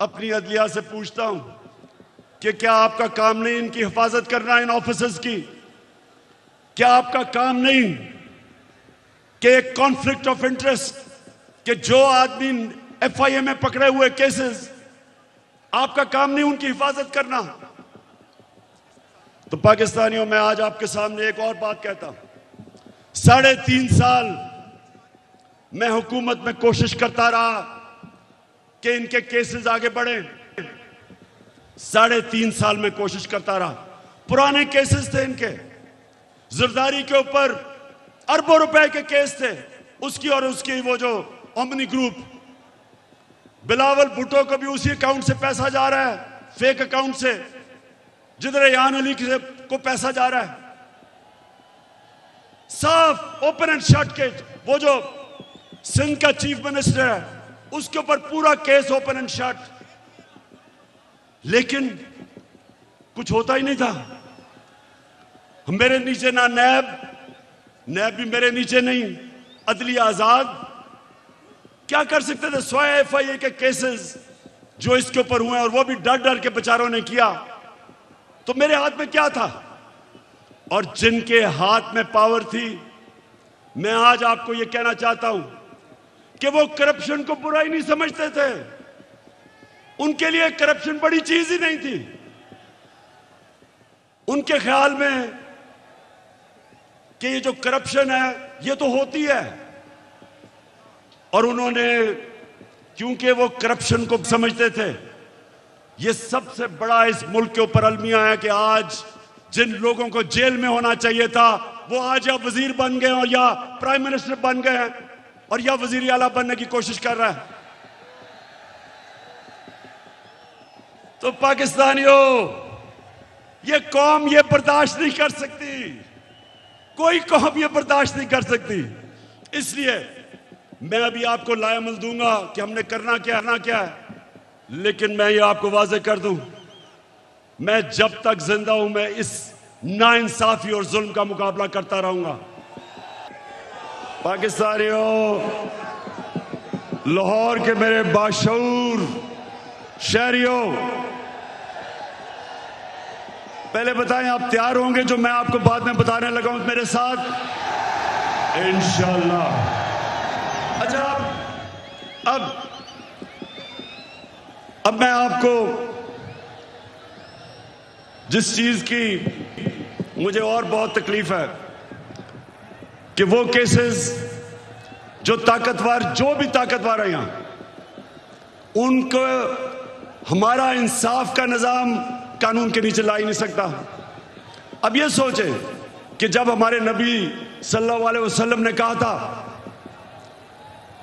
अपनी अदलिया से पूछता हूं कि क्या आपका काम नहीं इनकी हिफाजत करना, इन ऑफिसर्स की? क्या आपका काम नहीं कि एक कॉन्फ्लिक्ट ऑफ इंटरेस्ट, कि जो आदमी एफआईए में पकड़े हुए केसेस, आपका काम नहीं उनकी हिफाजत करना? तो पाकिस्तानियों, मैं आज आपके सामने एक और बात कहता हूं। 3.5 साल मैं हुकूमत में कोशिश करता रहा कि इनके केसेस आगे बढ़े। 3.5 साल में कोशिश करता रहा। पुराने केसेस थे इनके, जरदारी के ऊपर अरबों रुपए के केस थे, उसकी और उसकी वो जो ओमनी ग्रुप, बिलावल भुट्टो को भी उसी अकाउंट से पैसा जा रहा है, फेक अकाउंट से, जिधर रेहान अली को पैसा जा रहा है। साफ ओपन एंड शट केस। वो जो सिंध का चीफ मिनिस्टर है, उसके ऊपर पूरा केस ओपन एंड शट, लेकिन कुछ होता ही नहीं था। मेरे नीचे ना नैब भी मेरे नीचे नहीं, अदलिया आजाद। क्या कर सकते थे? 100 एफआईए के केसेस जो इसके ऊपर हुए, और वो भी डर डर के बेचारों ने किया। तो मेरे हाथ में क्या था? और जिनके हाथ में पावर थी, मैं आज आपको यह कहना चाहता हूं कि वो करप्शन को बुरा ही नहीं समझते थे। उनके लिए करप्शन बड़ी चीज ही नहीं थी। उनके ख्याल में कि ये जो करप्शन है ये तो होती है, और उन्होंने, क्योंकि वो करप्शन को समझते थे, ये सबसे बड़ा इस मुल्क के ऊपर अलमिया है कि आज जिन लोगों को जेल में होना चाहिए था, वो आज या वजीर बन गए और या प्राइम मिनिस्टर बन गए हैं, और या वजीर आला बनने की कोशिश कर रहा है। तो पाकिस्तानियों, ये कौम ये बर्दाश्त नहीं कर सकती, कोई कौम ये बर्दाश्त नहीं कर सकती। इसलिए मैं अभी आपको लायमल दूंगा कि हमने करना क्या है, लेकिन मैं ये आपको वाजे कर दूं, मैं जब तक जिंदा हूं, मैं इस नाइंसाफी और जुल्म का मुकाबला करता रहूंगा। पाकिस्तानियों, लाहौर के मेरे बाशऊर शहरियों, पहले बताएं आप तैयार होंगे जो मैं आपको बाद में बताने लगा हूं मेरे साथ? इंशाल्लाह। अच्छा, अब मैं आपको जिस चीज की मुझे और बहुत तकलीफ है कि वो केसेस जो भी ताकतवर है यहां, उनको हमारा इंसाफ का निजाम कानून के नीचे ला ही नहीं सकता। अब ये सोचें कि जब हमारे नबी सल्लल्लाहु अलैहि वसल्लम ने कहा था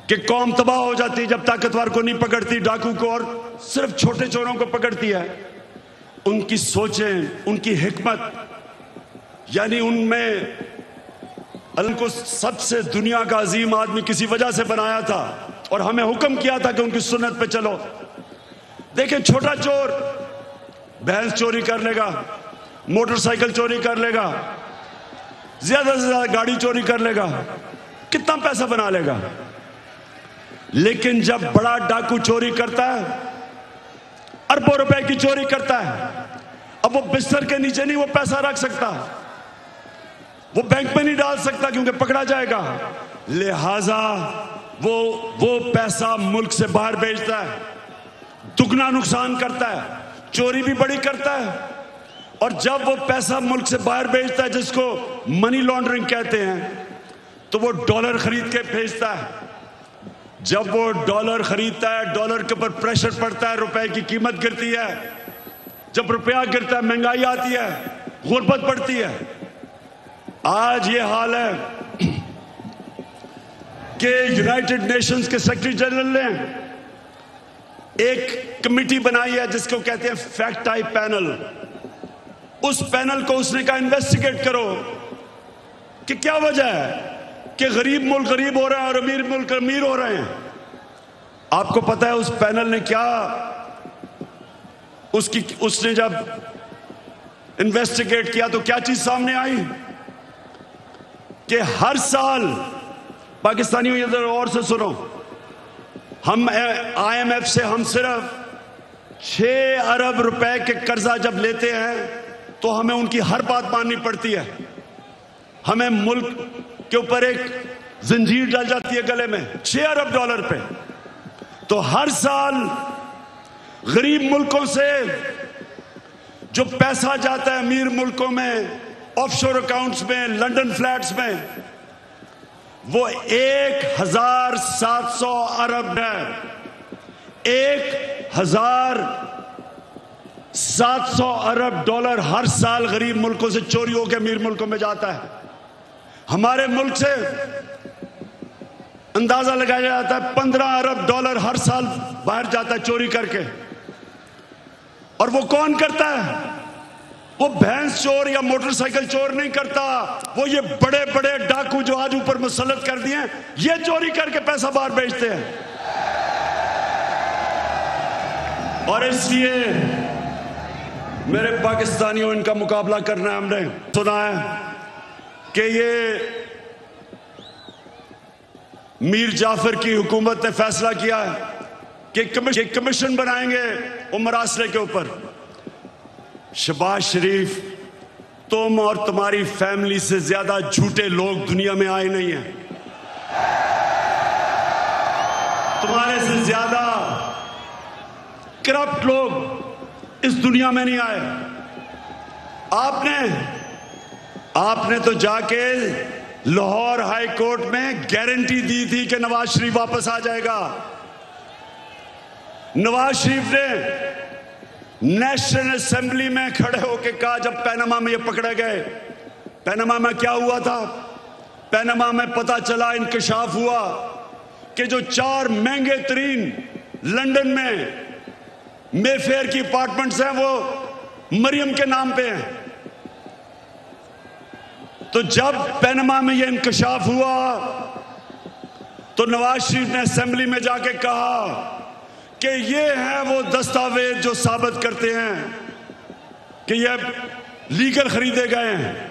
कि कौम तबाह हो जाती जब ताकतवर को नहीं पकड़ती, डाकू को और सिर्फ छोटे चोरों को पकड़ती है, उनकी सोचें, उनकी हिकमत, यानी उनमें अल्लाह को सबसे दुनिया का अजीम आदमी किसी वजह से बनाया था और हमें हुक्म किया था कि उनकी सुन्नत पे चलो। देखें, छोटा चोर भैंस चोरी कर लेगा, मोटरसाइकिल चोरी कर लेगा, ज्यादा से ज्यादा गाड़ी चोरी कर लेगा, कितना पैसा बना लेगा। लेकिन जब बड़ा डाकू चोरी करता है, अरबों रुपए की चोरी करता है, अब वो बिस्तर के नीचे नहीं वो पैसा रख सकता, वो बैंक में नहीं डाल सकता क्योंकि पकड़ा जाएगा। लिहाजा वो पैसा मुल्क से बाहर भेजता है, दुगना नुकसान करता है, चोरी भी बड़ी करता है। और जब वो पैसा मुल्क से बाहर भेजता है, जिसको मनी लॉन्ड्रिंग कहते हैं, तो वो डॉलर खरीद के भेजता है। जब वो डॉलर खरीदता है, डॉलर के ऊपर प्रेशर पड़ता है, रुपए की कीमत गिरती है। जब रुपया गिरता है, महंगाई आती है, गुर्बत बढ़ती है। आज ये हाल है कि यूनाइटेड नेशंस के सेक्रेटरी जनरल ने एक कमेटी बनाई है जिसको कहते हैं फैक्ट टाइप पैनल। उस पैनल को उसने कहा इन्वेस्टिगेट करो कि क्या वजह है कि गरीब मुल्क गरीब हो रहा है और अमीर मुल्क अमीर हो रहे हैं। आपको पता है उस पैनल ने क्या, उसने जब इन्वेस्टिगेट किया तो क्या चीज सामने आई कि हर साल, पाकिस्तानियों इधर और से सुनो, हम IMF से हम सिर्फ 6 अरब रुपए के कर्जा जब लेते हैं तो हमें उनकी हर बात माननी पड़ती है। हमें मुल्क के ऊपर एक जंजीर डाल जाती है गले में 6 अरब डॉलर पे। तो हर साल गरीब मुल्कों से जो पैसा जाता है अमीर मुल्कों में, ऑफशोर अकाउंट्स में, लंदन फ्लैट्स में, वो 1700 अरब है। 1700 अरब डॉलर हर साल गरीब मुल्कों से चोरी होकर अमीर मुल्कों में जाता है। हमारे मुल्क से अंदाजा लगाया जाता है 15 अरब डॉलर हर साल बाहर जाता है चोरी करके। और वो कौन करता है? वो भैंस चोर या मोटरसाइकिल चोर नहीं करता, वो ये बड़े बड़े डाकू जो आज ऊपर मुसल्लत कर दिए हैं, ये चोरी करके पैसा बाहर भेजते हैं। और इसलिए मेरे पाकिस्तानियों, इनका मुकाबला करना है। हमने सुना है कि ये मीर जाफर की हुकूमत ने फैसला किया है कि कमीशन बनाएंगे उमर आसरे के ऊपर। शहबाज शरीफ, तुम और तुम्हारी फैमिली से ज्यादा झूठे लोग दुनिया में आए नहीं हैं। तुम्हारे से ज्यादा करप्ट लोग इस दुनिया में नहीं आए। आपने तो जाके लाहौर हाई कोर्ट में गारंटी दी थी कि नवाज शरीफ वापस आ जाएगा। नवाज शरीफ ने नेशनल असेंबली में खड़े होकर कहा, जब पैनामा में ये पकड़े गए, पैनामा में क्या हुआ था? पैनामा में पता चला, इंकशाफ हुआ कि जो 4 महंगे तरीन लंदन में मेफेयर की अपार्टमेंट्स हैं वो मरियम के नाम पे हैं। तो जब पैनामा में ये इंकशाफ हुआ तो नवाज शरीफ ने असेंबली में जाके कहा कि ये हैं वो दस्तावेज जो साबित करते हैं कि ये लीगल खरीदे गए हैं।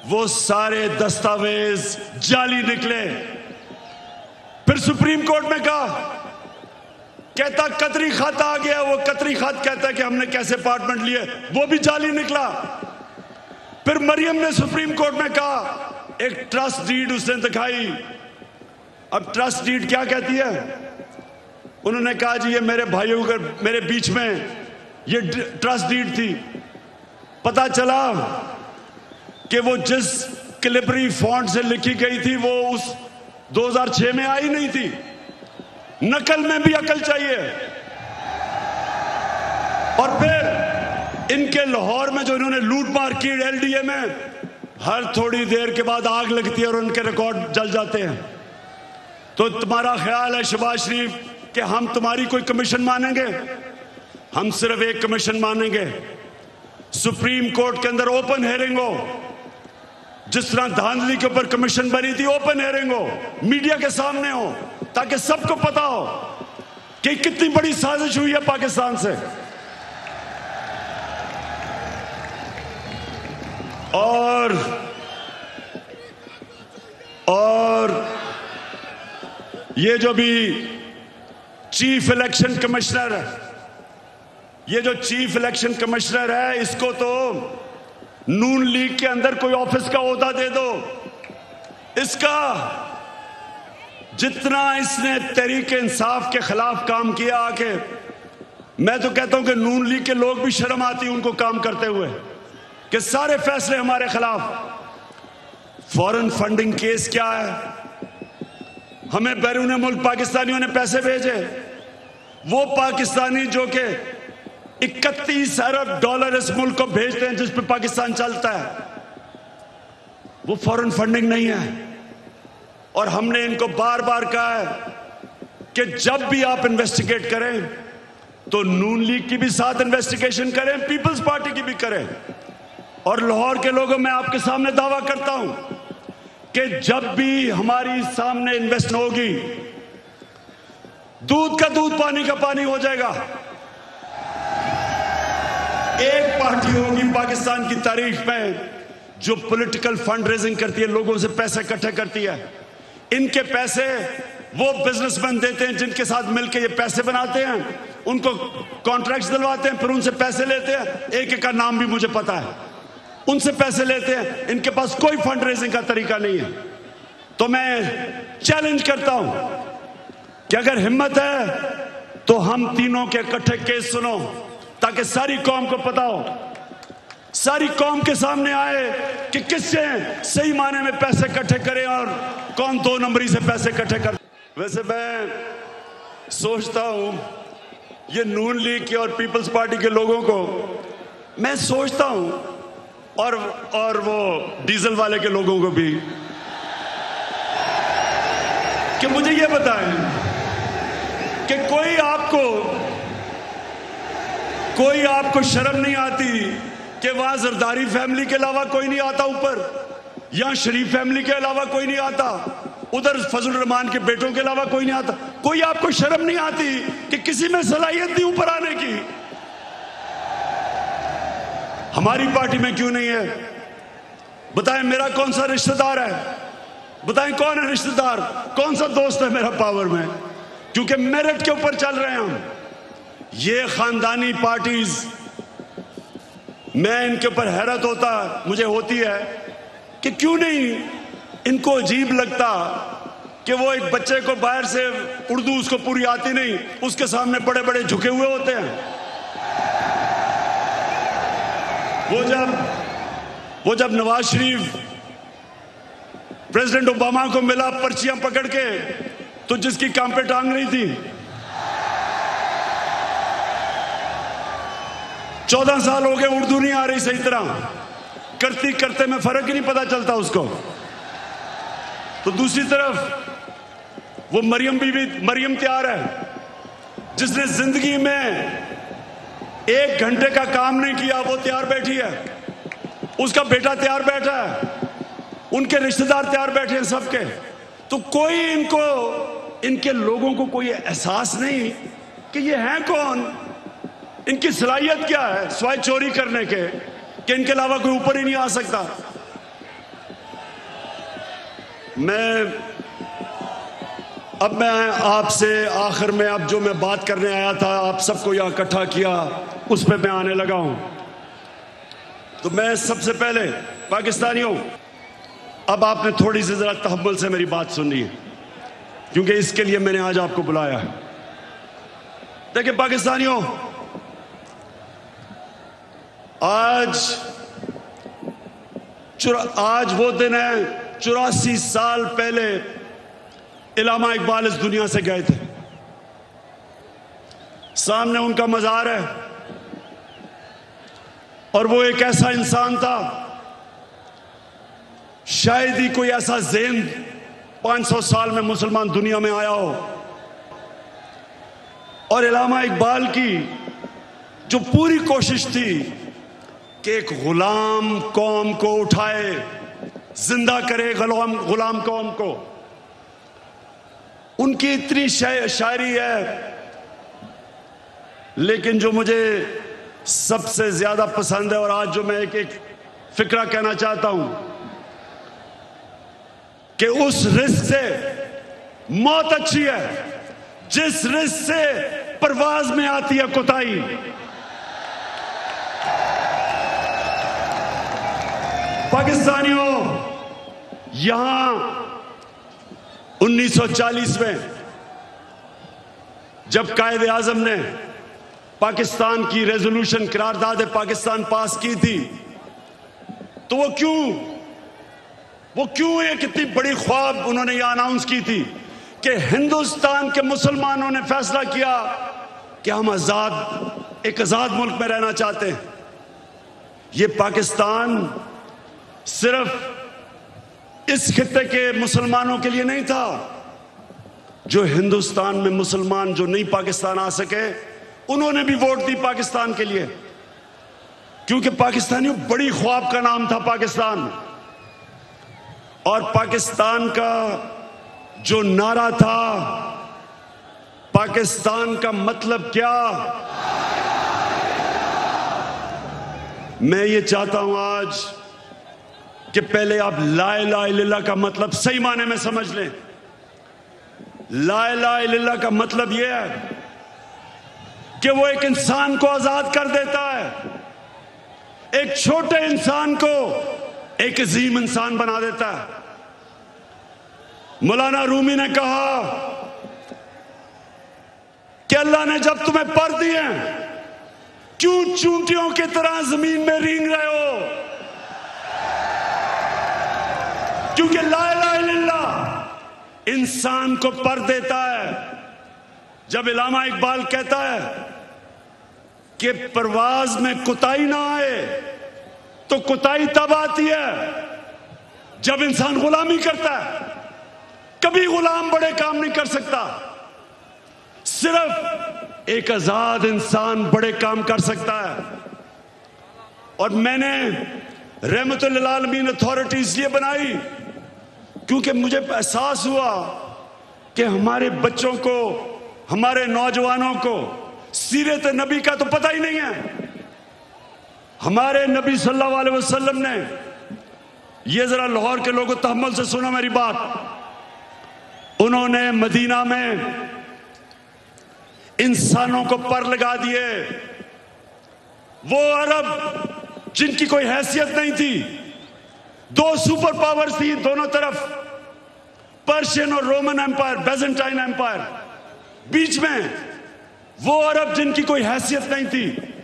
वो सारे दस्तावेज जाली निकले। फिर सुप्रीम कोर्ट में कहा, कहता कतरी खत आ गया। वो कतरी खत कहता है कि हमने कैसे अपार्टमेंट लिए, वो भी जाली निकला। फिर मरियम ने सुप्रीम कोर्ट में कहा, एक ट्रस्ट डीड उसने दिखाई। अब ट्रस्ट डीड क्या कहती है? उन्होंने कहा जी ये मेरे भाइयों के मेरे बीच में ये ट्रस्ट डीड थी। पता चला कि वो जिस कैलिब्री फॉन्ट से लिखी गई थी वो उस 2006 में आई नहीं थी। नकल में भी अकल चाहिए। और फिर इनके लाहौर में जो इन्होंने लूट मार की LDA में, हर थोड़ी देर के बाद आग लगती है और उनके रिकॉर्ड जल जाते हैं। तो तुम्हारा ख्याल है शहबाज शरीफ कि हम तुम्हारी कोई कमीशन मानेंगे? हम सिर्फ एक कमीशन मानेंगे, सुप्रीम कोर्ट के अंदर ओपन हेयरिंग हो। जिस तरह धांधली के ऊपर कमीशन बनी थी, ओपन हेयरिंग हो, मीडिया के सामने हो, ताकि सबको पता हो कि कितनी बड़ी साजिश हुई है पाकिस्तान से। और ये जो भी चीफ इलेक्शन कमिश्नर है, ये जो चीफ इलेक्शन कमिश्नर है, इसको तो नून लीग के अंदर कोई ऑफिस का ओहदा दे दो। इसका जितना इसने तहरीक इंसाफ के खिलाफ काम किया आके, मैं तो कहता हूं कि नून लीग के लोग भी शर्म आती उनको काम करते हुए कि सारे फैसले हमारे खिलाफ। फॉरेन फंडिंग केस क्या है? हमें बैरून मुल्क पाकिस्तानियों ने पैसे भेजे। वो पाकिस्तानी जो कि 31 अरब डॉलर इस मुल्क को भेजते हैं जिस पे पाकिस्तान चलता है, वो फॉरेन फंडिंग नहीं है। और हमने इनको बार बार कहा है कि जब भी आप इन्वेस्टिगेट करें तो नून लीग की भी साथ इन्वेस्टिगेशन करें, पीपल्स पार्टी की भी करें। और लाहौर के लोगों, मैं आपके सामने दावा करता हूं कि जब भी हमारी सामने इन्वेस्ट होगी, दूध का दूध पानी का पानी हो जाएगा। एक पार्टी होगी पाकिस्तान की तारीख में जो पॉलिटिकल फंड रेजिंग करती है, लोगों से पैसे इकट्ठे करती है। इनके पैसे वो बिजनेसमैन देते हैं जिनके साथ मिलकर ये पैसे बनाते हैं, उनको कॉन्ट्रैक्ट्स दिलवाते हैं, फिर उनसे पैसे लेते हैं। एक एक का नाम भी मुझे पता है। उनसे पैसे लेते हैं, इनके पास कोई फंड रेजिंग का तरीका नहीं है। तो मैं चैलेंज करता हूं कि अगर हिम्मत है तो हम तीनों के इकट्ठे केस सुनो, ताकि सारी कौम को पता हो, सारी कौम के सामने आए कि किससे सही मायने में पैसे इकट्ठे करें और कौन 2 नंबरी से पैसे इकट्ठे कर। वैसे मैं सोचता हूं ये नून लीग के और पीपल्स पार्टी के लोगों को मैं सोचता हूं, और वो डीजल वाले के लोगों को भी, कि मुझे ये बताएं कि कोई आपको शर्म नहीं आती कि वहां जरदारी फैमिली के अलावा कोई नहीं आता ऊपर, यहां शरीफ फैमिली के अलावा कोई नहीं आता, उधर फजल रहमान के बेटों के अलावा कोई नहीं आता। कोई आपको शर्म नहीं आती कि किसी में सलाहियत नहीं ऊपर आने की? हमारी पार्टी में क्यों नहीं है? बताएं मेरा कौन सा रिश्तेदार है? बताएं कौन है रिश्तेदार, कौन सा दोस्त है मेरा पावर में? क्योंकि मेरिट के ऊपर चल रहे हैं हम। ये खानदानी पार्टीज, मैं इनके ऊपर हैरत मुझे होती है कि क्यों नहीं इनको अजीब लगता कि वो एक बच्चे को बाहर से उर्दू उसको पूरी आती नहीं, उसके सामने बड़े बड़े झुके हुए होते हैं। वो जब नवाज शरीफ प्रेसिडेंट ओबामा को मिला पर्चियां पकड़ के, तो जिसकी काम पे टांग रही थी, 14 साल हो गए, उर्दू नहीं आ रही सही तरह, करते करते में फर्क ही नहीं पता चलता उसको। तो दूसरी तरफ वो मरियम तैयार है, जिसने जिंदगी में 1 घंटे का काम नहीं किया, वो तैयार बैठी है, उसका बेटा तैयार बैठा है, उनके रिश्तेदार तैयार बैठे हैं सबके। तो कोई इनके लोगों को कोई एहसास नहीं कि ये हैं कौन, इनकी सलाहियत क्या है सिवाय चोरी करने के, कि इनके अलावा कोई ऊपर ही नहीं आ सकता। अब मैं आपसे आखिर में, अब जो मैं बात करने आया था, आप सबको यहां इकट्ठा किया, उस पर मैं आने लगा हूं। तो मैं सबसे पहले पाकिस्तानियों, अब आपने थोड़ी सी जरा तहम्मुल से मेरी बात सुननी है, क्योंकि इसके लिए मैंने आज आपको बुलाया है। देखिए पाकिस्तानियों, आज वो दिन है, 84 साल पहले इल्लामा इकबाल इस दुनिया से गए थे। सामने उनका मज़ार है, और वो एक ऐसा इंसान था, शायद ही कोई ऐसा ज़हन 500 साल में मुसलमान दुनिया में आया हो। और इल्लामा इकबाल की जो पूरी कोशिश थी कि एक गुलाम कौम को उठाए, जिंदा करे गुलाम कौम को, उनकी इतनी शायरी है। लेकिन जो मुझे सबसे ज्यादा पसंद है, और आज जो मैं एक फिक्रा कहना चाहता हूं, कि उस रिस्क से मौत अच्छी है जिस रिस्क से परवाज में आती है कोताही। पाकिस्तानियों, यहां 1940 में जब कायदे आजम ने पाकिस्तान की रेजोल्यूशन करारदाद पाकिस्तान पास की थी, तो वो क्यों एक इतनी बड़ी ख्वाब उन्होंने ये अनाउंस की थी कि हिंदुस्तान के मुसलमानों ने फैसला किया कि हम एक आजाद मुल्क में रहना चाहते हैं। ये पाकिस्तान सिर्फ इस खित्ते के मुसलमानों के लिए नहीं था, जो हिंदुस्तान में मुसलमान जो नहीं पाकिस्तान आ सके, उन्होंने भी वोट दी पाकिस्तान के लिए, क्योंकि पाकिस्तानियों बड़ी ख्वाब का नाम था पाकिस्तान। और पाकिस्तान का जो नारा था, पाकिस्तान का मतलब क्या, मैं ये चाहता हूं आज कि पहले आप ला इलाहा इल्लल्लाह का मतलब सही माने में समझ लें। ला इलाहा इल्लल्लाह का मतलब यह है कि वो एक इंसान को आजाद कर देता है, एक छोटे इंसान को एक अजीम इंसान बना देता है। मौलाना रूमी ने कहा कि अल्लाह ने जब तुम्हें पर दिए क्यों चूंटियों की तरह जमीन में रेंग रहे हो? क्योंकि ला इलाहा इल्लल्लाह इंसान को पर देता है। जब इल्लामा इकबाल कहता है कि परवाज में कुताई ना आए, तो कुताई तब आती है जब इंसान गुलामी करता है। कभी गुलाम बड़े काम नहीं कर सकता, सिर्फ एक आजाद इंसान बड़े काम कर सकता है। और मैंने रहमतुल लिल आलमीन अथॉरिटी इसलिए बनाई क्योंकि मुझे एहसास हुआ कि हमारे बच्चों को, हमारे नौजवानों को सीरत नबी का तो पता ही नहीं है। हमारे नबी सल्लल्लाहु अलैहि वसल्लम ने, ये जरा लाहौर के लोगों तहम्मुल से सुनो मेरी बात, उन्होंने मदीना में इंसानों को पर लगा दिए। वो अरब जिनकी कोई हैसियत नहीं थी, दो सुपर पावर थी दोनों तरफ, पर्शियन और रोमन एम्पायर, बेजेंटाइन एम्पायर, बीच में वो अरब जिनकी कोई हैसियत नहीं थी।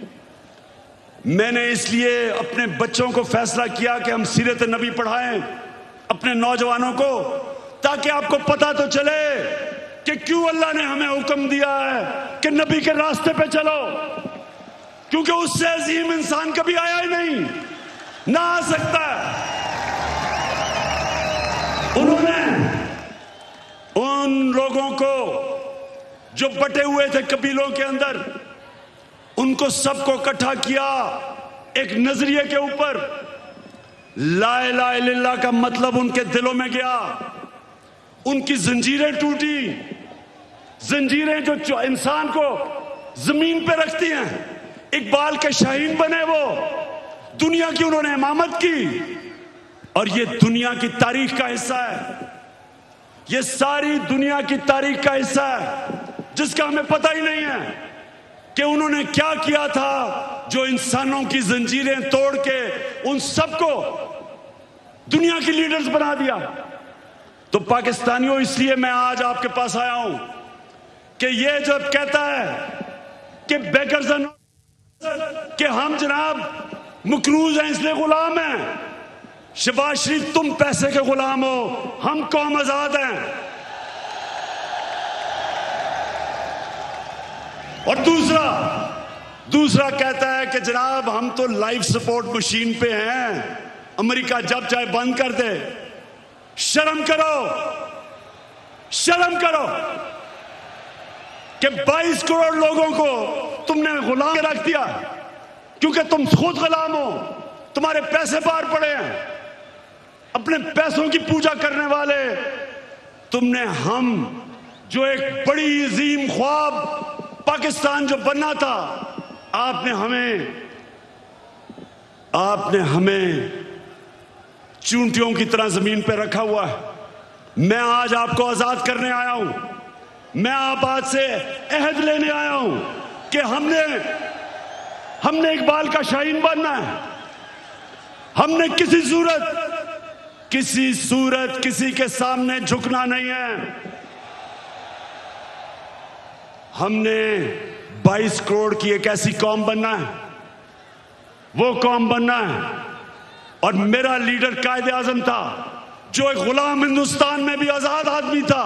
मैंने इसलिए अपने बच्चों को फैसला किया कि हम सीरत नबी पढ़ाएं अपने नौजवानों को, ताकि आपको पता तो चले कि क्यों अल्लाह ने हमें हुक्म दिया है कि नबी के रास्ते पे चलो। क्योंकि उससे अजीम इंसान कभी आया ही नहीं, ना आ सकता। उन्होंने उन लोगों को जो बटे हुए थे कबीलों के अंदर, उनको सबको इकट्ठा किया एक नजरिए के ऊपर। ला इलाहा इल्लल्लाह का मतलब उनके दिलों में गया, उनकी जंजीरें टूटी, जंजीरें जो इंसान को जमीन पे रखती हैं। इकबाल के शाहीन बने वो, दुनिया की उन्होंने इमामत की। और ये दुनिया की तारीख का हिस्सा है, ये सारी दुनिया की तारीख का हिस्सा है जिसका हमें पता ही नहीं है कि उन्होंने क्या किया था, जो इंसानों की जंजीरें तोड़ के उन सबको दुनिया की लीडर्स बना दिया। तो पाकिस्तानियों, इसलिए मैं आज आपके पास आया हूं कि ये जब कहता है कि बेकर्स कि हम जनाब मकरूज हैं इसलिए गुलाम हैं, शहबाज शरीफ तुम पैसे के गुलाम हो, हम कौम आजाद हैं। और दूसरा कहता है कि जनाब हम तो लाइफ सपोर्ट मशीन पे हैं, अमेरिका जब चाहे बंद कर दे। शर्म करो, शर्म करो कि 22 करोड़ लोगों को तुमने गुलाम रख दिया, क्योंकि तुम खुद गुलाम हो, तुम्हारे पैसे बाहर पड़े हैं, अपने पैसों की पूजा करने वाले तुमने। हम जो एक बड़ी अजीम ख्वाब पाकिस्तान जो बनना था, आपने हमें चूंटियों की तरह जमीन पर रखा हुआ है। मैं आज आपको आजाद करने आया हूं, मैं आप आज से अहद लेने आया हूं कि हमने इकबाल का शाहीन बनना है। हमने किसी सूरत किसी के सामने झुकना नहीं है। हमने 22 करोड़ की एक ऐसी कौम बनना है, वो कौम बनना है। और मेरा लीडर कायदे आजम था, जो एक गुलाम हिंदुस्तान में भी आजाद आदमी था।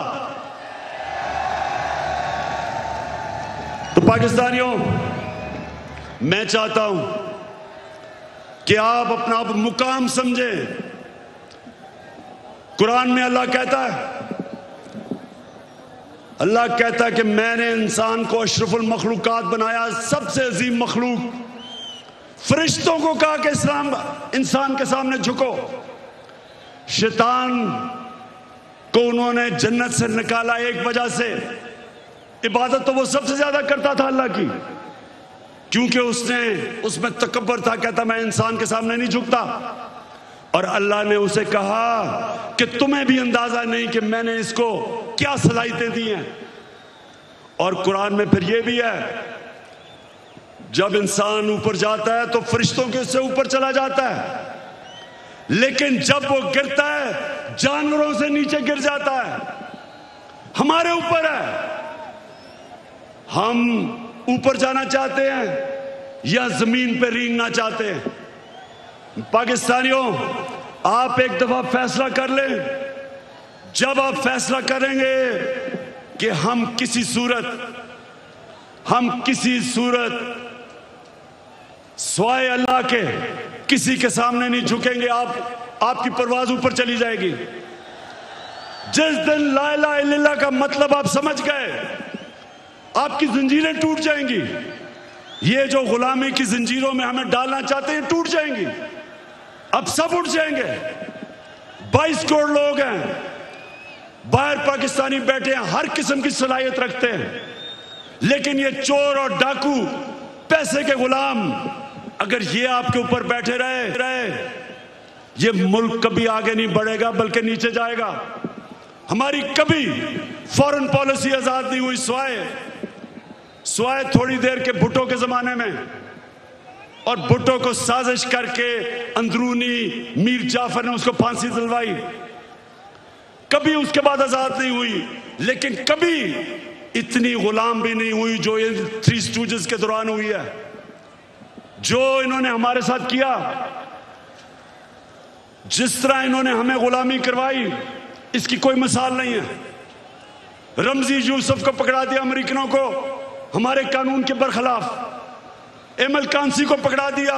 तो पाकिस्तानियों, मैं चाहता हूं कि आप अपना मुकाम समझें। कुरान में अल्लाह कहता है कि मैंने इंसान को अशरफुल मखलूकात बनाया, सबसे अजीम मखलूक। फरिश्तों को कहा कि इंसान के सामने झुको। शैतान को उन्होंने जन्नत से निकाला एक वजह से, इबादत तो वो सबसे ज्यादा करता था अल्लाह की, क्योंकि उसमें तकब्बर था, कहता मैं इंसान के सामने नहीं झुकता। और अल्लाह ने उसे कहा कि तुम्हें भी अंदाजा नहीं कि मैंने इसको क्या सलाहियतें दी हैं। और कुरान में फिर ये भी है, जब इंसान ऊपर जाता है तो फरिश्तों के से ऊपर चला जाता है, लेकिन जब वो गिरता है जानवरों से नीचे गिर जाता है। हमारे ऊपर है, हम ऊपर जाना चाहते हैं या जमीन पे रेंगना चाहते हैं। पाकिस्तानियों, आप एक दफा फैसला कर लें। जब आप फैसला करेंगे कि हम किसी सूरत स्वाय अल्लाह के किसी के सामने नहीं झुकेंगे, आपकी परवाज ऊपर चली जाएगी। जिस दिन ला इलाहा इल्लल्लाह का मतलब आप समझ गए, आपकी जंजीरें टूट जाएंगी। ये जो गुलामी की जंजीरों में हमें डालना चाहते हैं टूट जाएंगी। अब सब उठ जाएंगे। 22 करोड़ लोग हैं बाहर, पाकिस्तानी बैठे हैं, हर किस्म की सलाहियत रखते हैं, लेकिन ये चोर और डाकू, पैसे के गुलाम, अगर ये आपके ऊपर बैठे रहे ये मुल्क कभी आगे नहीं बढ़ेगा बल्कि नीचे जाएगा। हमारी कभी फॉरेन पॉलिसी आजाद नहीं हुई। स्वाय थोड़ी देर के भुट्टो के जमाने में, और भुट्टो को साजिश करके अंदरूनी मीर जाफर ने उसको फांसी दिलवाई। कभी उसके बाद आजाद नहीं हुई, लेकिन कभी इतनी गुलाम भी नहीं हुई जो ये थ्री स्टूजेस के दौरान हुई है। जो इन्होंने हमारे साथ किया, जिस तरह इन्होंने हमें गुलामी करवाई, इसकी कोई मिसाल नहीं है। रमजी यूसुफ को पकड़ा दिया अमेरिकनों को हमारे कानून के बरखिलाफ। एमएल कांसी को पकड़ा दिया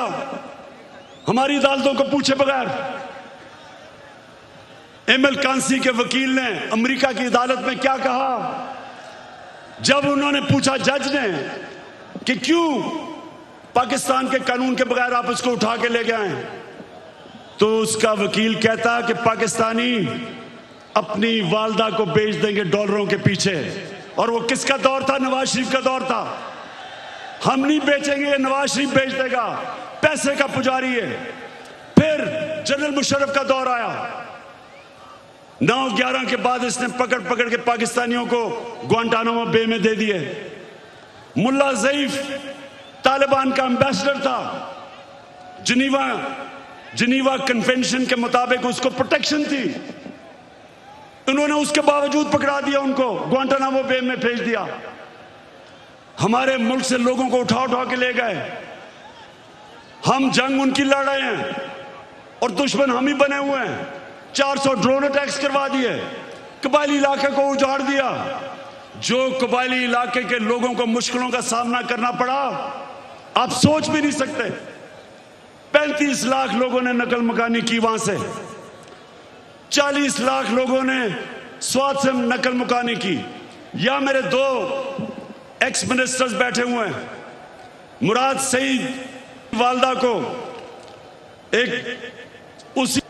हमारी अदालतों को पूछे बगैर। एमएल कांसी के वकील ने अमेरिका की अदालत में क्या कहा जब उन्होंने पूछा जज ने कि क्यों पाकिस्तान के कानून के बगैर आप उसको उठा के ले गए हैं, तो उसका वकील कहता कि पाकिस्तानी अपनी वालदा को बेच देंगे डॉलरों के पीछे। और वो किसका दौर था? नवाज शरीफ का दौर था। हम नहीं बेचेंगे, नवाज शरीफ बेच देगा, पैसे का पुजारी है। फिर जनरल मुशर्रफ का दौर आया। 9/11 के बाद इसने पकड़ के पाकिस्तानियों को ग्वांटानामो बे में दे दिए। मुल्ला ज़ईफ तालिबान का एम्बेसडर था। जिनीवा कन्वेंशन के मुताबिक उसको प्रोटेक्शन थी, उन्होंने उसके बावजूद पकड़ा दिया, उनको ग्वांटानामो बे में भेज दिया। हमारे मुल्क से लोगों को उठा के ले गए। हम जंग उनकी लड़ रहे हैं और दुश्मन हम ही बने हुए हैं। 400 ड्रोन अटैक्स करवा दिए, कबायली इलाके को उजाड़ दिया। जो कबायली इलाके के लोगों को मुश्किलों का सामना करना पड़ा, आप सोच भी नहीं सकते। 35 लाख लोगों ने नकल मकानी की वहां से, 40 लाख लोगों ने स्वाद से नकल मुकानी की। या मेरे 2 एक्स मिनिस्टर्स बैठे हुए हैं। मुराद सईद वालदा को एक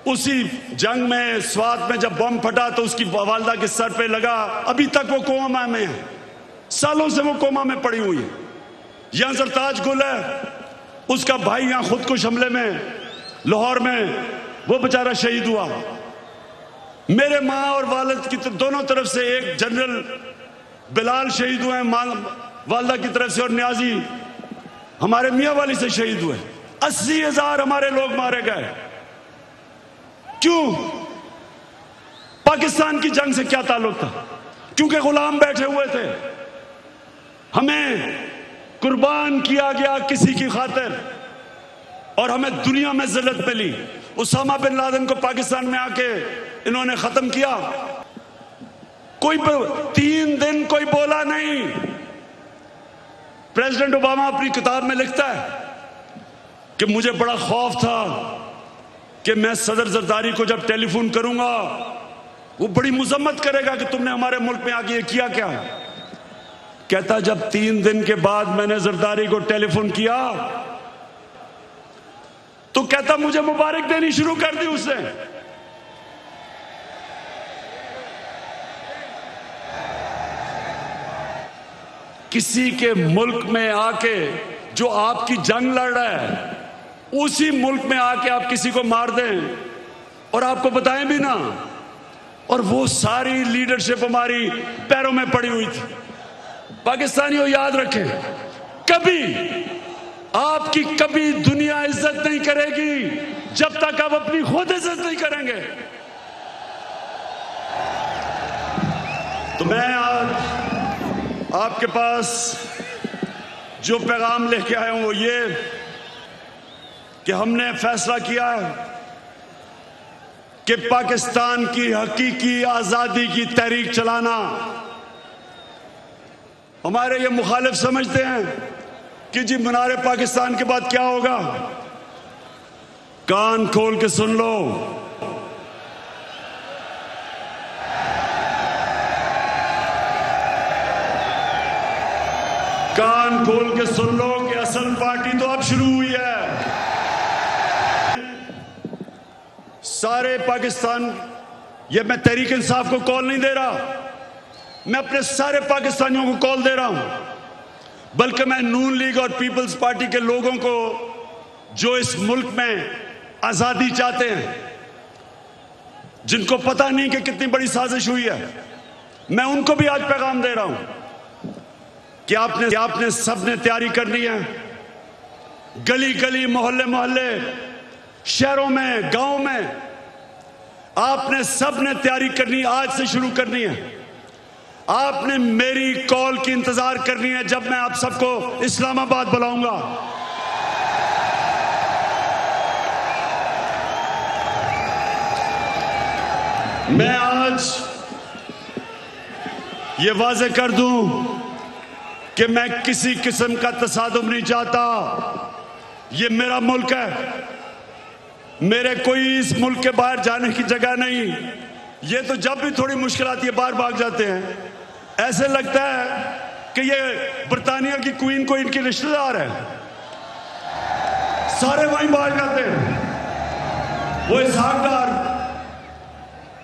उसी जंग में स्वाद में जब बम फटा तो उसकी वालदा के सर पे लगा, अभी तक वो कोमा में है, सालों से वो कोमा में पड़ी हुई है। यहां सरताज गुल है, उसका भाई यहां खुदकुश हमले में लाहौर में वो बेचारा शहीद हुआ। मेरे माँ और वालिद की दोनों तरफ से एक जनरल बिलाल शहीद हुए वालदा की तरफ से, और न्याजी हमारे मियाँ वाली से शहीद हुए। 80,000 हमारे लोग मारे गए। क्यों? पाकिस्तान की जंग से क्या ताल्लुक था? क्योंकि गुलाम बैठे हुए थे। हमें कुर्बान किया गया किसी की खातिर और हमें दुनिया में जिल्लत मिली। उसामा बिन लादेन को पाकिस्तान में आके इन्होंने खत्म किया। कोई 3 दिन कोई बोला नहीं। प्रेसिडेंट ओबामा अपनी किताब में लिखता है कि मुझे बड़ा खौफ था कि मैं सदर जरदारी को जब टेलीफोन करूंगा वो बड़ी मुजम्मत करेगा कि तुमने हमारे मुल्क में आके ये किया क्या। कहता जब 3 दिन के बाद मैंने जरदारी को टेलीफोन किया तो कहता मुझे मुबारक देनी शुरू कर दी उसने। किसी के मुल्क में आके जो आपकी जंग लड़ रहा है, उसी मुल्क में आके आप किसी को मार दें और आपको बताएं भी ना, और वो सारी लीडरशिप हमारी पैरों में पड़ी हुई थी। पाकिस्तानियों, याद रखें, कभी आपकी कभी दुनिया इज्जत नहीं करेगी जब तक आप अपनी खुद इज्जत नहीं करेंगे। तो मैं आज आपके पास जो पैगाम लेके आया हूं वो ये कि हमने फैसला किया है कि पाकिस्तान की हकीकी आजादी की तहरीक चलाना। हमारे ये मुखालिफ समझते हैं कि जी मीनार पाकिस्तान के बाद क्या होगा। कान खोल के सुन लो, कान खोल के सुन लो कि असल पार्टी तो अब शुरू हुई है। सारे पाकिस्तान, ये मैं तहरीक इंसाफ को कॉल नहीं दे रहा, मैं अपने सारे पाकिस्तानियों को कॉल दे रहा हूं, बल्कि मैं नून लीग और पीपल्स पार्टी के लोगों को जो इस मुल्क में आजादी चाहते हैं, जिनको पता नहीं कि कितनी बड़ी साजिश हुई है, मैं उनको भी आज पैगाम दे रहा हूं कि आपने सबने तैयारी करनी है। गली गली, मोहल्ले मोहल्ले, शहरों में, गांव में आपने सबने तैयारी करनी, आज से शुरू करनी है। आपने मेरी कॉल की इंतजार करनी है जब मैं आप सबको इस्लामाबाद बुलाऊंगा। मैं आज ये वाजे कर दूं कि मैं किसी किस्म का तसादुम नहीं चाहता। ये मेरा मुल्क है, मेरे कोई इस मुल्क के बाहर जाने की जगह नहीं। ये तो जब भी थोड़ी मुश्किल आती है बाहर भाग जाते हैं। ऐसे लगता है कि ये बर्तानिया की क्वीन को इनके रिश्तेदार है, सारे वहीं भाग जाते हैं। वो इसहाकदार,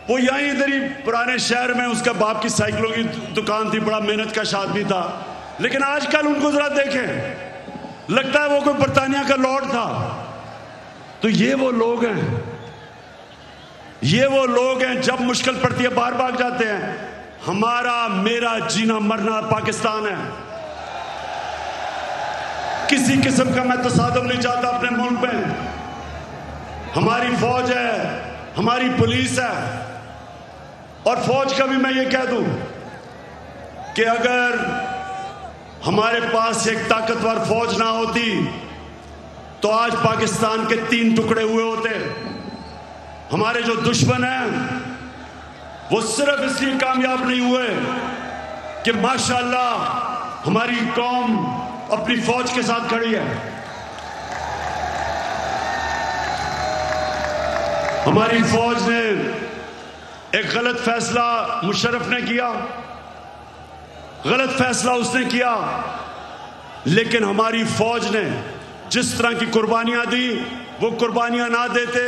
वो यहीं इधर ही पुराने शहर में उसका बाप की साइकिलों की दुकान थी, बड़ा मेहनत का आदमी था, लेकिन आजकल उनको जरा देखें, लगता है वो कोई बर्तानिया का लॉर्ड था। तो ये वो लोग हैं, ये वो लोग हैं जब मुश्किल पड़ती है बाहर भाग जाते हैं। हमारा मेरा जीना मरना पाकिस्तान है। किसी किस्म का मैं तसादुम नहीं चाहता अपने मुल्क में। हमारी फौज है, हमारी पुलिस है, और फौज का भी मैं ये कह दूं कि अगर हमारे पास एक ताकतवर फौज ना होती तो आज पाकिस्तान के 3 टुकड़े हुए होते। हमारे जो दुश्मन हैं वो सिर्फ इसलिए कामयाब नहीं हुए कि माशाअल्लाह हमारी कौम अपनी फौज के साथ खड़ी है। हमारी फौज ने एक गलत फैसला मुशर्रफ ने किया, गलत फैसला उसने किया, लेकिन हमारी फौज ने जिस तरह की कुर्बानियां दी, वो कुर्बानियां ना देते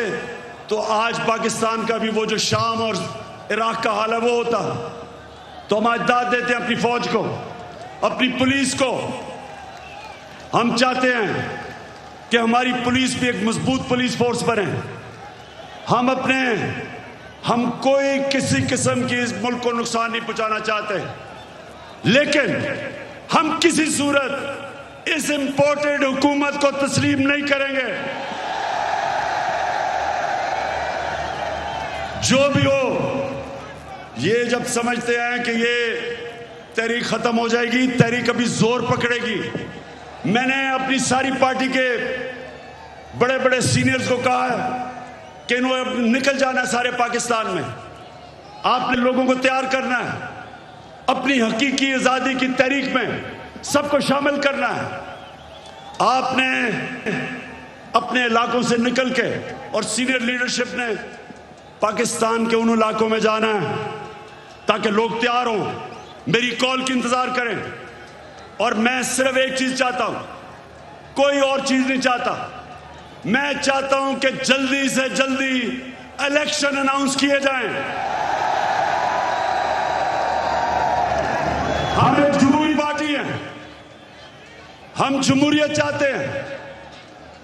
तो आज पाकिस्तान का भी वो जो शाम और इराक का हाल है वो होता। तो हम आज दाद देते हैं अपनी फौज को, अपनी पुलिस को। हम चाहते हैं कि हमारी पुलिस भी एक मजबूत पुलिस फोर्स बने। हम कोई किसी किस्म की इस मुल्क को नुकसान नहीं पहुंचाना चाहते, लेकिन हम किसी सूरत इस इंपोर्टेड हुकूमत को तस्लीम नहीं करेंगे। जो भी हो, ये जब समझते हैं कि ये तहरीक खत्म हो जाएगी, तहरीक अभी जोर पकड़ेगी। मैंने अपनी सारी पार्टी के बड़े बड़े सीनियर्स को कहा है कि इन्होंने निकल जाना है सारे पाकिस्तान में। आपने लोगों को तैयार करना है, अपनी हकीकी आज़ादी की तहरीक में सबको शामिल करना है। आपने अपने इलाकों से निकल के, और सीनियर लीडरशिप ने पाकिस्तान के उन इलाकों में जाना है ताकि लोग तैयार हों, मेरी कॉल की इंतजार करें। और मैं सिर्फ एक चीज चाहता हूं, कोई और चीज नहीं चाहता। मैं चाहता हूं कि जल्दी से जल्दी इलेक्शन अनाउंस किए जाएं। हम एक जमहूरी पार्टी हैं, हम जमहूरियत चाहते हैं,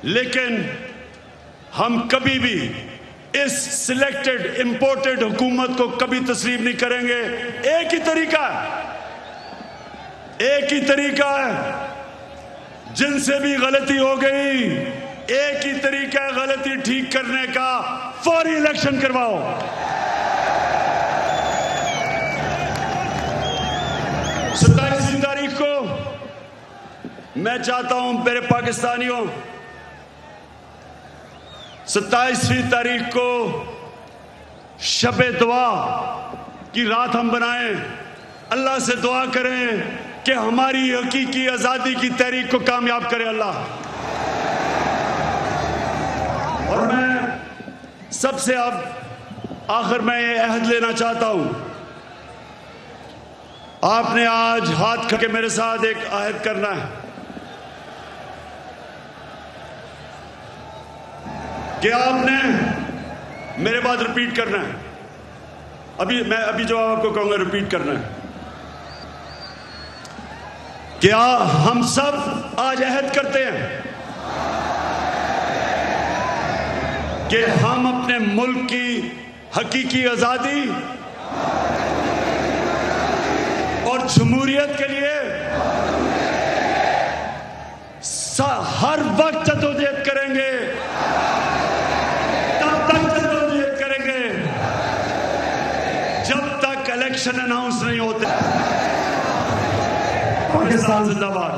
लेकिन हम कभी भी इस सिलेक्टेड इंपोर्टेड हुकूमत को कभी तस्लीम नहीं करेंगे। एक ही तरीका है, जिनसे भी गलती हो गई, एक ही तरीका है गलती ठीक करने का, फौरी इलेक्शन करवाओ। 27 तारीख को मैं चाहता हूं मेरे पाकिस्तानियों, 27वीं तारीख को शबे दुआ की रात हम बनाएं, अल्लाह से दुआ करें कि हमारी हकीकी आजादी की तहरीक को कामयाब करे अल्लाह। और मैं सबसे अब आखिर में ये अहद लेना चाहता हूं, आपने आज हाथ करके मेरे साथ एक अहद करना है कि आपने मेरे बाद रिपीट करना है। अभी जो आपको कहूंगा रिपीट करना है। क्या हम सब आज अहद करते हैं कि हम अपने मुल्क की हकीकी आजादी और जमहूरियत के लिए हर वक्त जद्दोजहद करेंगे, तब तक जद्दोजहद करेंगे जब तक इलेक्शन अनाउंस नहीं होते। पाकिस्तान जिंदाबाद।